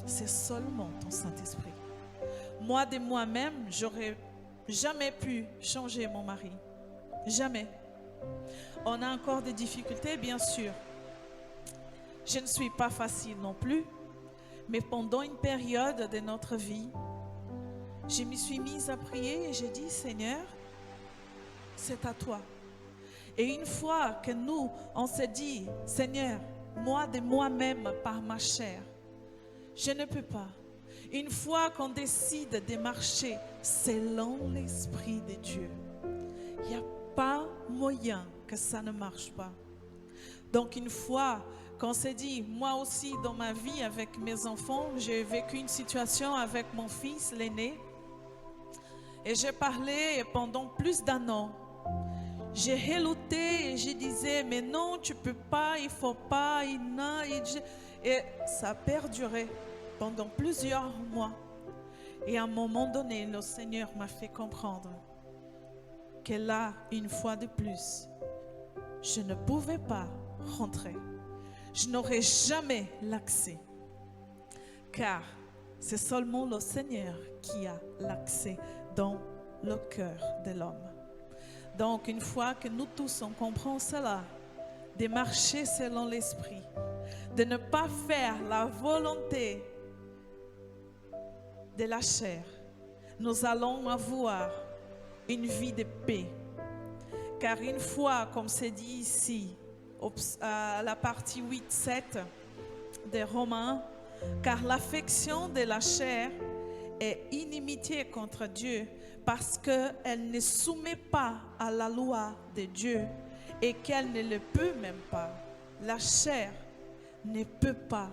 c'est seulement ton Saint-Esprit. Moi, de moi-même, j'aurais jamais pu changer mon mari. Jamais. On a encore des difficultés, bien sûr. Je ne suis pas facile non plus, mais pendant une période de notre vie, je me suis mise à prier et j'ai dit, Seigneur, c'est à toi. Et une fois que nous, on s'est dit, Seigneur, moi de moi-même par ma chair, je ne peux pas. Une fois qu'on décide de marcher selon l'Esprit de Dieu, il n'y a pas moyen que ça ne marche pas. Donc une fois qu'on s'est dit, moi aussi dans ma vie avec mes enfants, j'ai vécu une situation avec mon fils, l'aîné, et j'ai parlé pendant plus d'1 an. J'ai reluté et je disais, mais non, tu peux pas, il faut pas, et ça a perduré pendant plusieurs mois. Et à un moment donné, le Seigneur m'a fait comprendre que là, une fois de plus, je ne pouvais pas rentrer. Je n'aurais jamais l'accès. Car c'est seulement le Seigneur qui a l'accès dans le cœur de l'homme. Donc, une fois que nous tous, on comprend cela, de marcher selon l'Esprit, de ne pas faire la volonté de la chair, nous allons avoir une vie de paix. Car une fois, comme c'est dit ici, à la partie 8-7 des Romains, car l'affection de la chair est inimitié contre Dieu, parce qu'elle ne soumet pas à la loi de Dieu et qu'elle ne le peut même pas. La chair ne peut pas,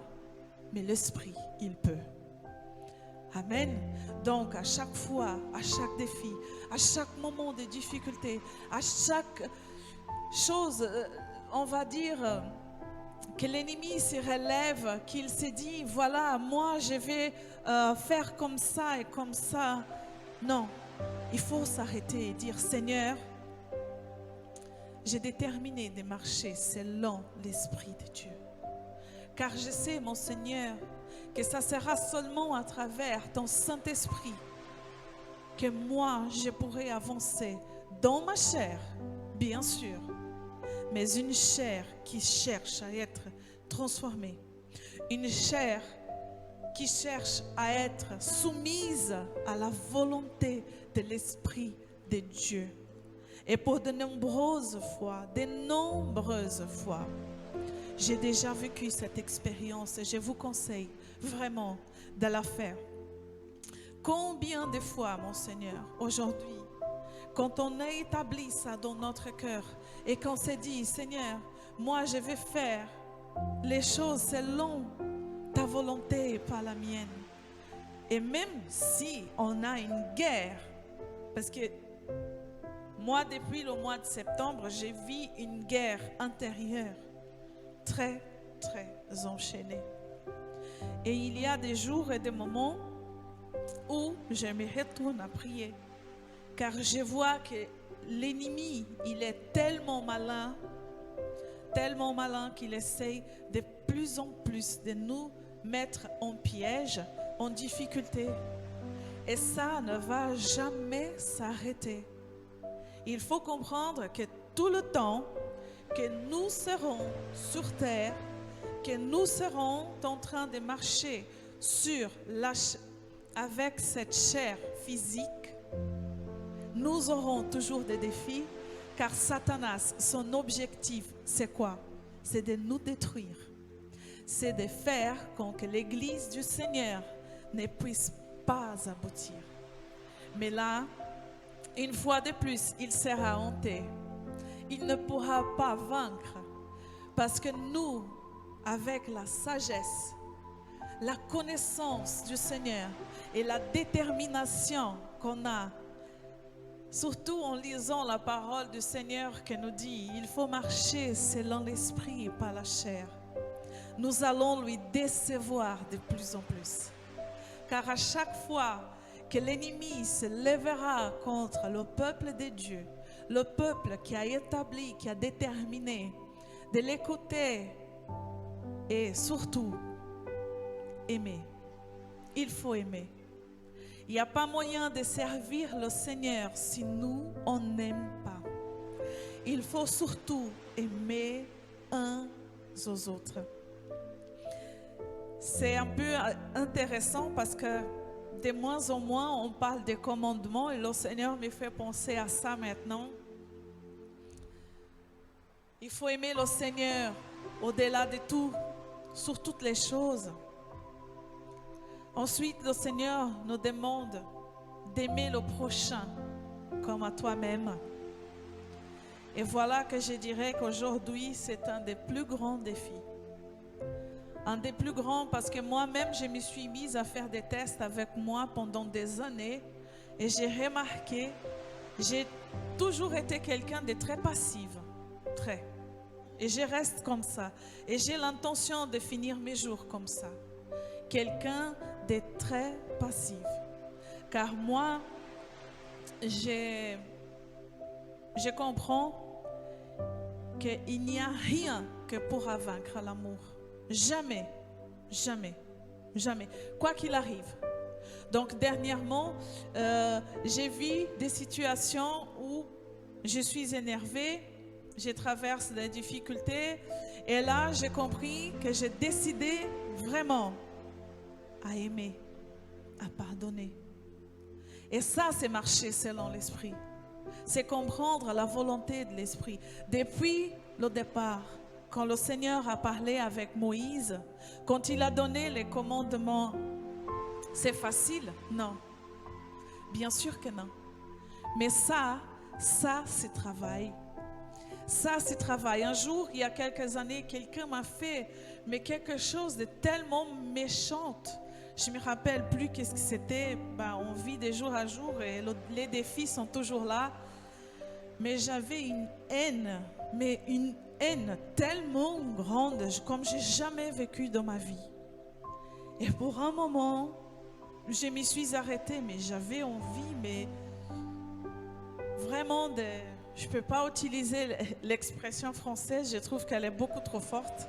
mais l'esprit, il peut. Amen. Donc à chaque fois, à chaque défi, à chaque moment de difficulté, à chaque chose, on va dire, que l'ennemi se relève, qu'il se dit, voilà, moi je vais faire comme ça et comme ça. Non. Il faut s'arrêter et dire, Seigneur, j'ai déterminé de marcher selon l'Esprit de Dieu. Car je sais, mon Seigneur, que ça sera seulement à travers ton Saint-Esprit que moi, je pourrai avancer dans ma chair, bien sûr, mais une chair qui cherche à être transformée. Une chair qui cherche à être soumise à la volonté de l'Esprit de Dieu. Et pour de nombreuses fois, j'ai déjà vécu cette expérience et je vous conseille vraiment de la faire. Combien de fois, mon Seigneur, aujourd'hui, quand on a établi ça dans notre cœur et qu'on s'est dit, Seigneur, moi je vais faire les choses selon ta volonté et pas la mienne. Et même si on a une guerre, parce que moi, depuis le mois de septembre, j'ai vu une guerre intérieure très, très enchaînée. Et il y a des jours et des moments où je me retourne à prier. Car je vois que l'ennemi, il est tellement malin qu'il essaye de plus en plus de nous mettre en piège, en difficulté. Et ça ne va jamais s'arrêter. Il faut comprendre que tout le temps que nous serons sur terre, que nous serons en train de marcher avec cette chair physique, nous aurons toujours des défis, Car Satanas, son objectif, c'est quoi? C'est de nous détruire. C'est de faire que l'Église du Seigneur ne puisse pas aboutir. Mais là, une fois de plus, il sera hanté. Il ne pourra pas vaincre. Parce que nous, avec la sagesse, la connaissance du Seigneur et la détermination qu'on a, surtout en lisant la parole du Seigneur qui nous dit, il faut marcher selon l'esprit et pas la chair. Nous allons lui décevoir de plus en plus. Car à chaque fois que l'ennemi se lèvera contre le peuple de Dieu, le peuple qui a établi, qui a déterminé de l'écouter et surtout aimer. Il faut aimer. Il n'y a pas moyen de servir le Seigneur si nous, on n'aime pas. Il faut surtout aimer uns aux autres. C'est un peu intéressant parce que de moins en moins, on parle des commandements et le Seigneur me fait penser à ça maintenant. Il faut aimer le Seigneur au-delà de tout, sur toutes les choses. Ensuite, le Seigneur nous demande d'aimer le prochain comme à toi-même. Et voilà que je dirais qu'aujourd'hui, c'est un des plus grands défis. Un des plus grands parce que moi-même, je me suis mise à faire des tests avec moi pendant des années et j'ai remarqué, j'ai toujours été quelqu'un de très passif, très. Et je reste comme ça. Et j'ai l'intention de finir mes jours comme ça. Quelqu'un de très passif. Car moi, je comprends qu'il n'y a rien que pourra vaincre l'amour. Jamais, jamais, jamais. Quoi qu'il arrive. Donc dernièrement, j'ai vu des situations où je suis énervée, je traverse des difficultés et là j'ai compris que j'ai décidé vraiment à aimer, à pardonner. Et ça, c'est marcher selon l'esprit. C'est comprendre la volonté de l'esprit. Depuis le départ, quand le Seigneur a parlé avec Moïse, quand il a donné les commandements, c'est facile? Non. Bien sûr que non. Mais ça c'est travail. Ça, c'est travail. Un jour, il y a quelques années, quelqu'un m'a fait quelque chose de tellement méchant. Je ne me rappelle plus qu'est-ce que c'était. On vit de jour à jour et les défis sont toujours là. Mais j'avais une haine, mais une haine tellement grande comme je n'ai jamais vécu dans ma vie. Et pour un moment, je me suis arrêtée, mais j'avais envie, mais vraiment je ne peux pas utiliser l'expression française, je trouve qu'elle est beaucoup trop forte.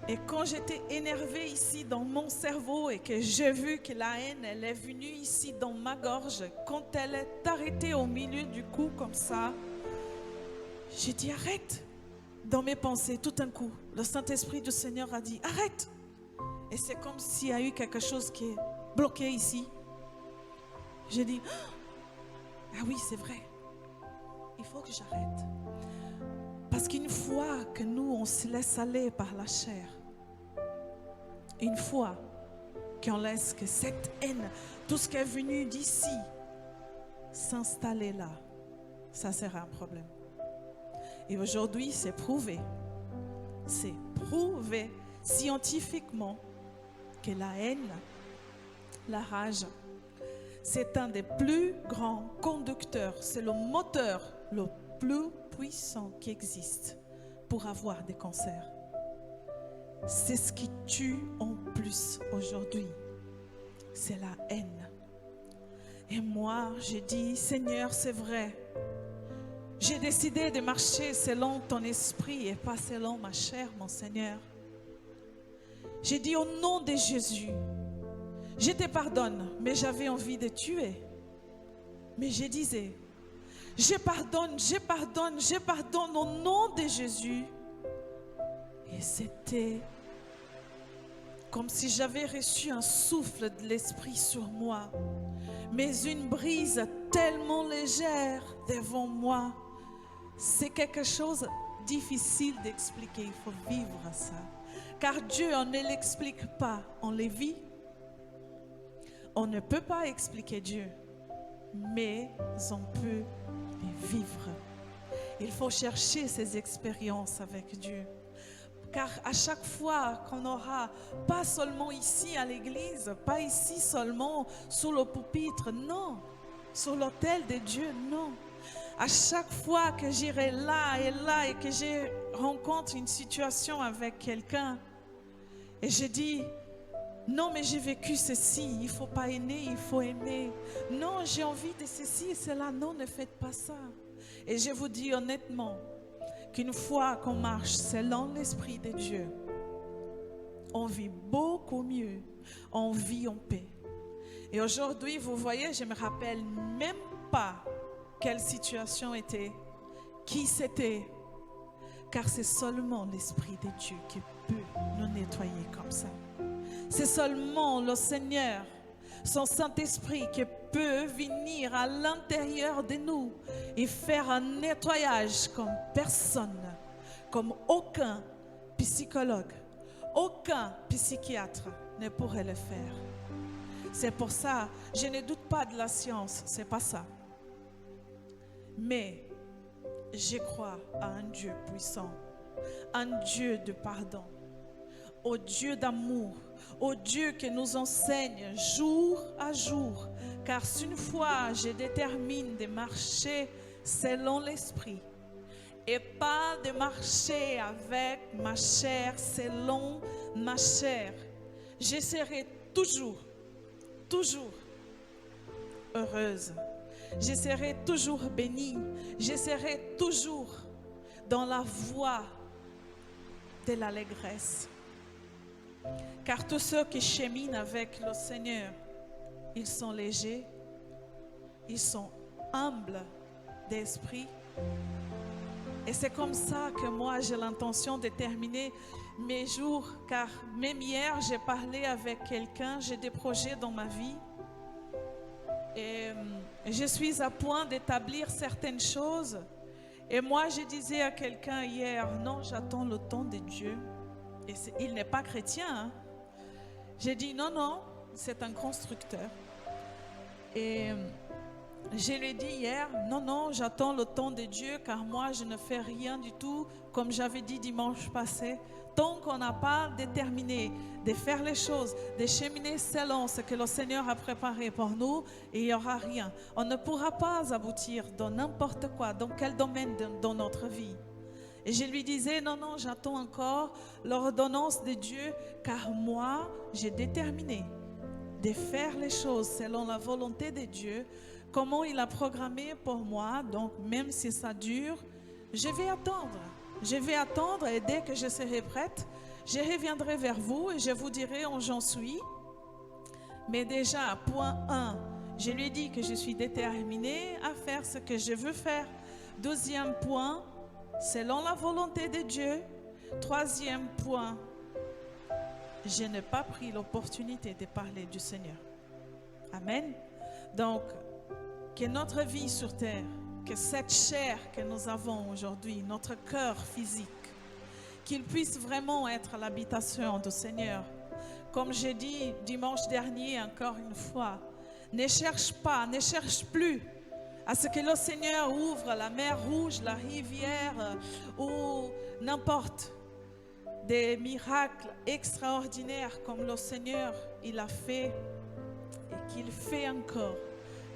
Et quand j'étais énervée ici dans mon cerveau et que j'ai vu que la haine, elle est venue ici dans ma gorge, quand elle est arrêtée au milieu du cou comme ça, j'ai dit arrête. Dans mes pensées, tout d'un coup, le Saint-Esprit du Seigneur a dit arrête. Et c'est comme s'il y a eu quelque chose qui est bloqué ici. J'ai dit ah oui, c'est vrai. Il faut que j'arrête. Parce qu'une fois que nous, on se laisse aller par la chair, une fois qu'on laisse que cette haine, tout ce qui est venu d'ici, s'installer là, ça sera un problème. Et aujourd'hui, c'est prouvé scientifiquement que la haine, la rage, c'est un des plus grands conducteurs, c'est le moteur le plus puissant qui existe pour avoir des cancers. C'est ce qui tue en plus aujourd'hui, c'est la haine. Et moi, j'ai dit, Seigneur, c'est vrai. J'ai décidé de marcher selon ton esprit et pas selon ma chair, mon Seigneur. J'ai dit au nom de Jésus, je te pardonne, mais j'avais envie de tuer. Mais je disais, je pardonne au nom de Jésus. Et c'était comme si j'avais reçu un souffle de l'esprit sur moi. mais une brise tellement légère devant moi. C'est quelque chose de difficile d'expliquer. Il faut vivre ça. Car Dieu, on ne l'explique pas, on le vit. On ne peut pas expliquer Dieu, mais on peut les vivre. Il faut chercher ces expériences avec Dieu. Car à chaque fois qu'on aura, pas seulement ici à l'église, pas ici seulement sous le pupitre, non, sur l'autel de Dieu, non. À chaque fois que j'irai là et que je rencontre une situation avec quelqu'un et je dis, non mais j'ai vécu ceci, il ne faut pas aimer, il faut aimer. Non, j'ai envie de ceci et cela, non, ne faites pas ça. Et je vous dis honnêtement, qu'une fois qu'on marche selon l'Esprit de Dieu, on vit beaucoup mieux, on vit en paix. Et aujourd'hui, vous voyez, je ne me rappelle même pas quelle situation était, qui c'était, car c'est seulement l'Esprit de Dieu qui peut nous nettoyer comme ça. C'est seulement le Seigneur, son Saint-Esprit qui peut venir à l'intérieur de nous et faire un nettoyage comme personne, comme aucun psychologue, aucun psychiatre ne pourrait le faire. C'est pour ça, je ne doute pas de la science, c'est pas ça. Mais je crois à un Dieu puissant, un Dieu de pardon, au Dieu d'amour, au Dieu qui nous enseigne jour à jour. Car si une fois je détermine de marcher selon l'Esprit et pas de marcher avec ma chair selon ma chair, je serai toujours heureuse. Je serai toujours bénie. Je serai toujours dans la voie de l'allégresse. Car tous ceux qui cheminent avec le Seigneur, ils sont légers, ils sont humbles d'esprit. Et c'est comme ça que moi j'ai l'intention de terminer mes jours. Car même hier, j'ai parlé avec quelqu'un, j'ai des projets dans ma vie. Et je suis à point d'établir certaines choses. Et moi, je disais à quelqu'un hier, non, j'attends le temps de Dieu. Et il n'est pas chrétien. Hein? J'ai dit, non, c'est un constructeur. Et je lui ai dit hier, non, j'attends le temps de Dieu, car moi, je ne fais rien du tout, comme j'avais dit dimanche passé. Tant qu'on n'a pas déterminé de faire les choses, de cheminer selon ce que le Seigneur a préparé pour nous, il n'y aura rien. On ne pourra pas aboutir dans n'importe quoi, dans quel domaine dans notre vie. Et je lui disais, non, j'attends encore l'ordonnance de Dieu, car moi, j'ai déterminé de faire les choses selon la volonté de Dieu, comment il a programmé pour moi. Donc, même si ça dure, je vais attendre. Je vais attendre et dès que je serai prête, je reviendrai vers vous et je vous dirai où j'en suis. Mais déjà, point 1, je lui ai dit que je suis déterminée à faire ce que je veux faire. Deuxième point, selon la volonté de Dieu. Troisième point, je n'ai pas pris l'opportunité de parler du Seigneur. Amen. Donc, que notre vie sur terre, que cette chair que nous avons aujourd'hui, notre cœur physique, qu'il puisse vraiment être l'habitation du Seigneur. Comme j'ai dit dimanche dernier encore une fois, ne cherche plus à ce que le Seigneur ouvre la mer Rouge, la rivière ou n'importe des miracles extraordinaires comme le Seigneur il a fait et qu'il fait encore.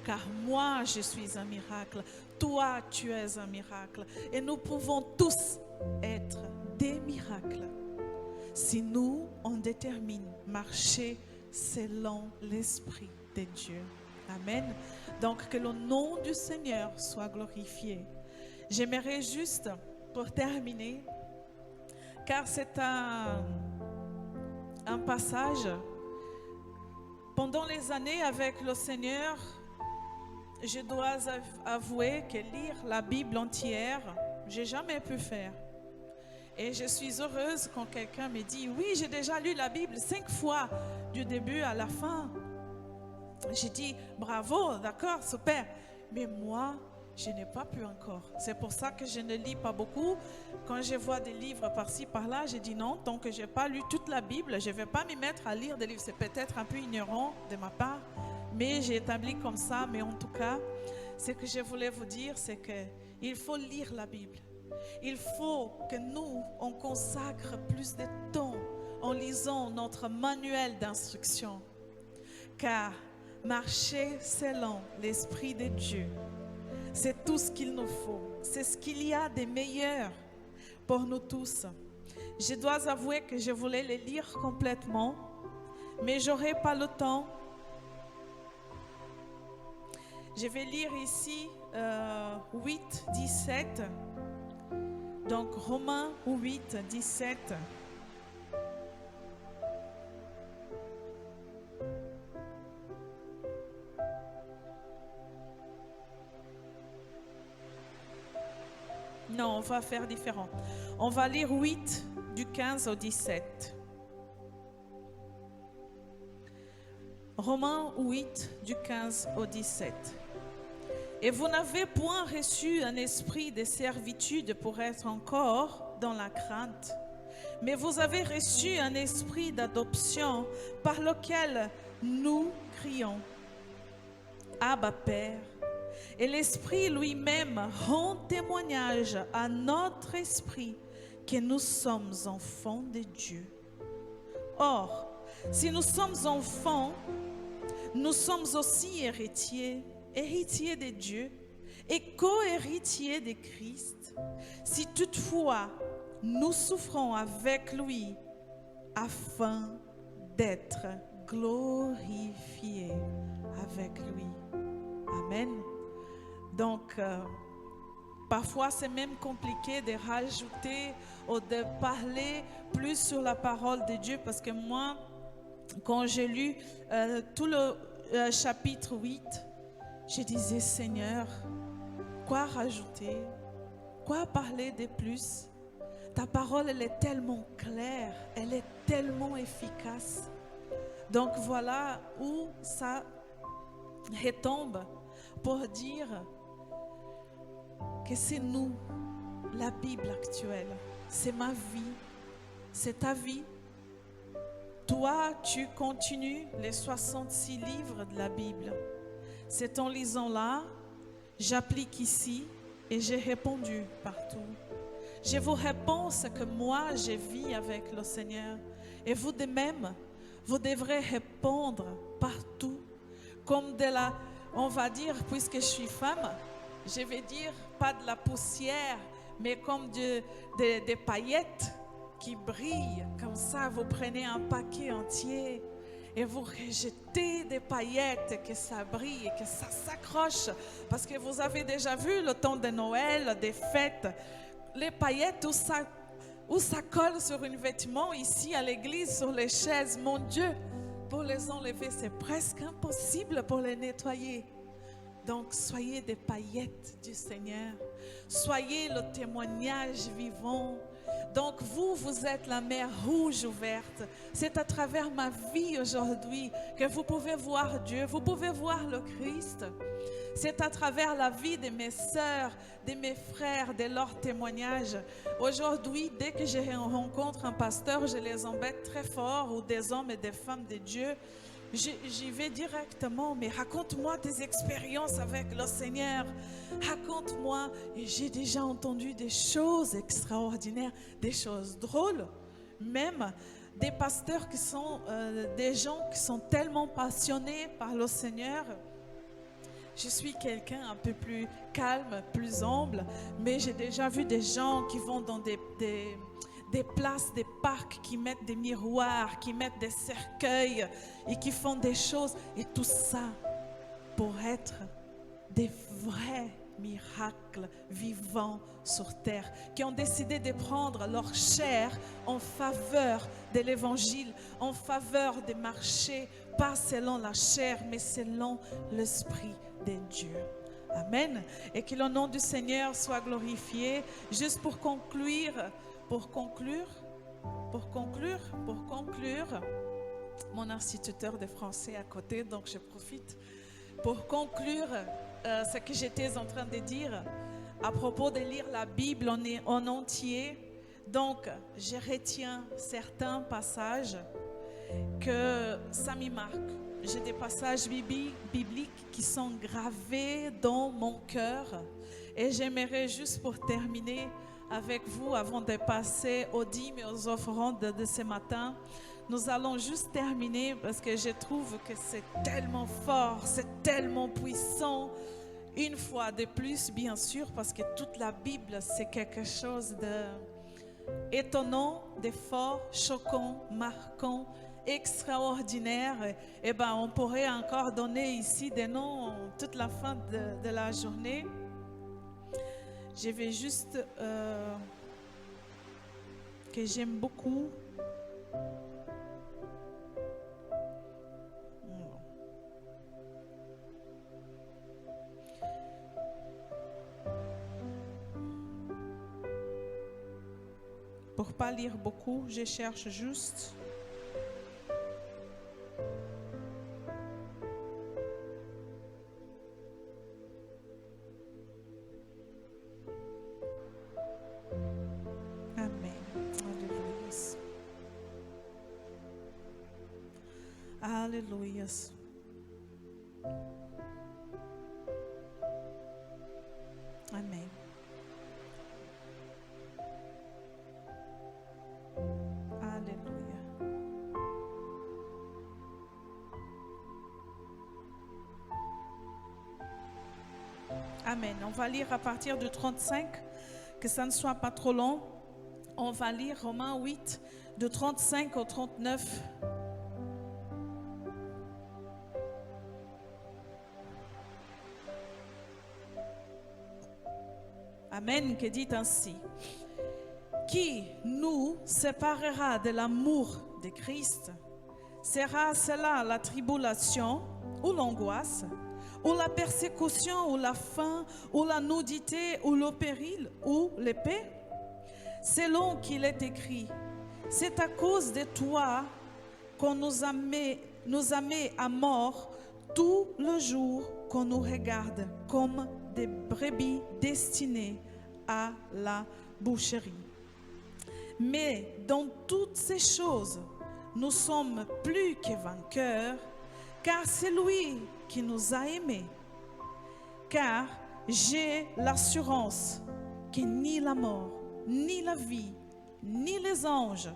Car moi, je suis un miracle. Toi, tu es un miracle. Et nous pouvons tous être des miracles si nous, on détermine marcher selon l'Esprit de Dieu. Amen. Donc, que le nom du Seigneur soit glorifié. J'aimerais juste, pour terminer, car c'est un passage, pendant les années avec le Seigneur, je dois avouer que lire la Bible entière, je n'ai jamais pu faire. Et je suis heureuse quand quelqu'un me dit, oui, j'ai déjà lu la Bible 5 fois, du début à la fin. j'ai dit, bravo, d'accord, super. Mais moi, je n'ai pas pu encore. C'est pour ça que je ne lis pas beaucoup. Quand je vois des livres par-ci, par-là, je dis non, tant que je n'ai pas lu toute la Bible, je ne vais pas m'y mettre à lire des livres. C'est peut-être un peu ignorant de ma part, mais j'ai établi comme ça. Mais en tout cas, ce que je voulais vous dire, c'est qu'il faut lire la Bible. Il faut que nous, on consacre plus de temps en lisant notre manuel d'instruction. Car marcher selon l'Esprit de Dieu, c'est tout ce qu'il nous faut. C'est ce qu'il y a de meilleur pour nous tous. Je dois avouer que je voulais les lire complètement, mais je n'aurai pas le temps. Je vais lire ici 8, 17. Donc Romains 8, 17. Non, on va faire différent. On va lire 8 du 15 au 17. Romains 8 du 15 au 17. Et vous n'avez point reçu un esprit de servitude pour être encore dans la crainte, mais vous avez reçu un esprit d'adoption par lequel nous crions, Abba Père. Et l'Esprit lui-même rend témoignage à notre esprit que nous sommes enfants de Dieu. Or, si nous sommes enfants, nous sommes aussi héritiers de Dieu et co-héritiers de Christ. Si toutefois nous souffrons avec lui afin d'être glorifiés avec lui. Amen. Donc, parfois c'est même compliqué de rajouter ou de parler plus sur la parole de Dieu, parce que moi, quand j'ai lu tout le chapitre 8, je disais, Seigneur, quoi rajouter? Quoi parler de plus? Ta parole, elle est tellement claire, elle est tellement efficace. Donc voilà où ça retombe pour dire que c'est nous, la Bible actuelle. C'est ma vie, c'est ta vie. Toi, tu continues les 66 livres de la Bible. C'est en lisant là, j'applique ici et j'ai répondu partout. Je vous réponds ce que moi, je vis avec le Seigneur. Et vous de même, vous devrez répondre partout. Comme de la, on va dire, puisque je suis femme, je vais dire pas de la poussière, mais comme des paillettes qui brillent. Comme ça, vous prenez un paquet entier et vous rejetez des paillettes, que ça brille, que ça s'accroche. Parce que vous avez déjà vu le temps de Noël, des fêtes, les paillettes où ça colle sur un vêtement ici à l'église, sur les chaises. Mon Dieu, pour les enlever, c'est presque impossible pour les nettoyer. Donc, soyez des paillettes du Seigneur. Soyez le témoignage vivant. Donc, vous êtes la mer rouge ouverte. C'est à travers ma vie aujourd'hui que vous pouvez voir Dieu. Vous pouvez voir le Christ. C'est à travers la vie de mes sœurs, de mes frères, de leurs témoignages. Aujourd'hui, dès que je rencontre un pasteur, je les embête très fort, ou des hommes et des femmes de Dieu. J'y vais directement, mais raconte-moi tes expériences avec le Seigneur. Raconte-moi. Et j'ai déjà entendu des choses extraordinaires, des choses drôles, même des pasteurs qui sont des gens qui sont tellement passionnés par le Seigneur. Je suis quelqu'un un peu plus calme, plus humble, mais j'ai déjà vu des gens qui vont dans des places, des parcs, qui mettent des miroirs, qui mettent des cercueils et qui font des choses. Et tout ça pour être des vrais miracles vivants sur terre, qui ont décidé de prendre leur chair en faveur de l'évangile, en faveur de marcher, pas selon la chair, mais selon l'Esprit de Dieu. Amen. Et que le nom du Seigneur soit glorifié. Juste pour conclure, mon instituteur de français à côté, donc je profite pour conclure ce que j'étais en train de dire à propos de lire la Bible en entier. Donc, je retiens certains passages que ça me marque. J'ai des passages bibliques qui sont gravés dans mon cœur. Et j'aimerais juste pour terminer avec vous, avant de passer aux dîmes et aux offrandes de ce matin, nous allons juste terminer parce que je trouve que c'est tellement fort, c'est tellement puissant. Une fois de plus, bien sûr, parce que toute la Bible, c'est quelque chose d'étonnant, de fort, choquant, marquant, extraordinaire. Et ben, on pourrait encore donner ici des noms toute la fin de la journée. Je vais juste que j'aime beaucoup. Pour pas lire beaucoup, je cherche juste. Amen. Alléluia. Alléluia. Amen. Alléluia. Amen. On va lire à partir du 35, que ça ne soit pas trop long. On va lire Romains 8, de 35 au 39. Amen, qui dit ainsi. Qui nous séparera de l'amour de Christ? Sera cela la tribulation ou l'angoisse, ou la persécution, ou la faim, ou la nudité, ou le péril, ou l'épée? Selon qu'il est écrit, c'est à cause de toi qu'on nous a mis à mort tout le jour qu'on nous regarde comme des brebis destinées à la boucherie. Mais dans toutes ces choses, nous sommes plus que vainqueurs, car c'est lui qui nous a aimés. Car j'ai l'assurance que ni la mort, ni la vie, ni les anges,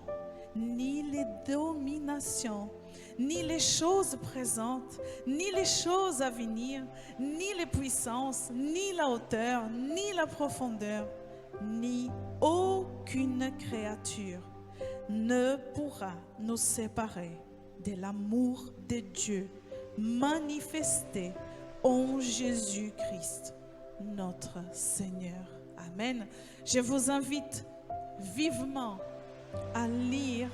ni les dominations, ni les choses présentes, ni les choses à venir, ni les puissances, ni la hauteur, ni la profondeur, ni aucune créature ne pourra nous séparer de l'amour de Dieu manifesté en Jésus-Christ, notre Seigneur. Amen. Je vous invite vivement à lire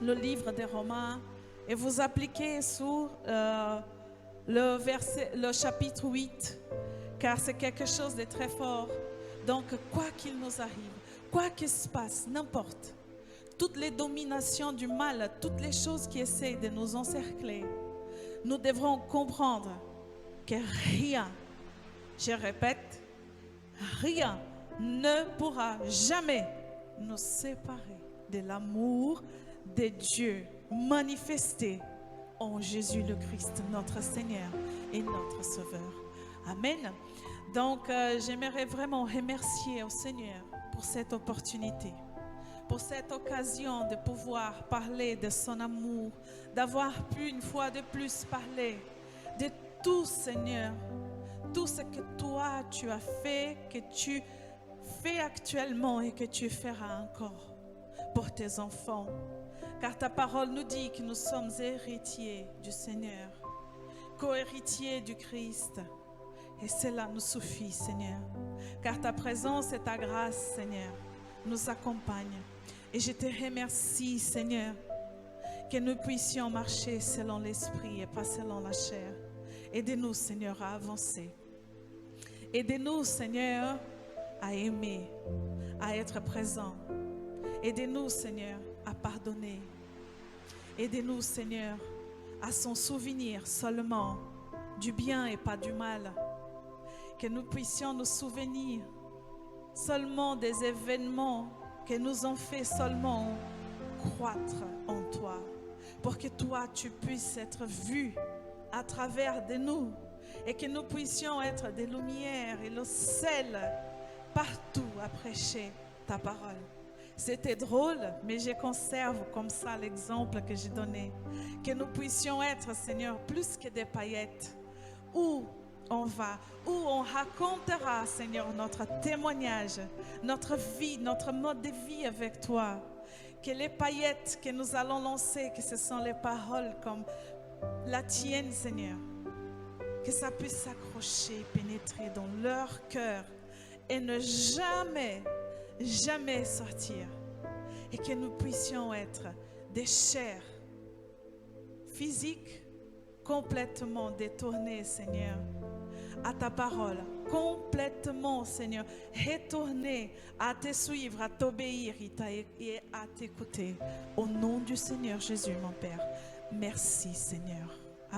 le livre des Romains et vous appliquer sur le chapitre 8, car c'est quelque chose de très fort. Donc, quoi qu'il nous arrive, quoi qu'il se passe, n'importe, toutes les dominations du mal, toutes les choses qui essaient de nous encercler, nous devrons comprendre que rien, je répète, rien ne pourra jamais nous séparer de l'amour de Dieu manifesté en Jésus le Christ, notre Seigneur et notre Sauveur. Amen. Donc, j'aimerais vraiment remercier au Seigneur pour cette opportunité, pour cette occasion de pouvoir parler de son amour, d'avoir pu une fois de plus parler de tout, Seigneur, tout ce que toi tu as fait, que tu fais actuellement et que tu feras encore pour tes enfants. Car ta parole nous dit que nous sommes héritiers du Seigneur, co-héritiers du Christ. Et cela nous suffit, Seigneur. Car ta présence et ta grâce, Seigneur, nous accompagnent. Et je te remercie, Seigneur, que nous puissions marcher selon l'esprit et pas selon la chair. Aide-nous, Seigneur, à avancer. Aide-nous, Seigneur, à aimer, à être présent. Aide-nous, Seigneur, à pardonner. Aidez-nous, Seigneur, à s'en souvenir seulement du bien et pas du mal. Que nous puissions nous souvenir seulement des événements que nous ont fait seulement croître en toi. Pour que toi, tu puisses être vu à travers de nous. Et que nous puissions être des lumières et le sel partout à prêcher ta parole. C'était drôle, mais je conserve comme ça l'exemple que j'ai donné. Que nous puissions être, Seigneur, plus que des paillettes. Où on va, où on racontera, Seigneur, notre témoignage, notre vie, notre mode de vie avec toi. Que les paillettes que nous allons lancer, que ce sont les paroles comme la tienne, Seigneur. Que ça puisse s'accrocher, pénétrer dans leur cœur et ne jamais, jamais sortir. Et que nous puissions être des chairs physiques complètement détournées, Seigneur, à ta parole. Complètement, Seigneur, retourner à te suivre, à t'obéir et à t'écouter. Au nom du Seigneur Jésus, mon Père. Merci, Seigneur.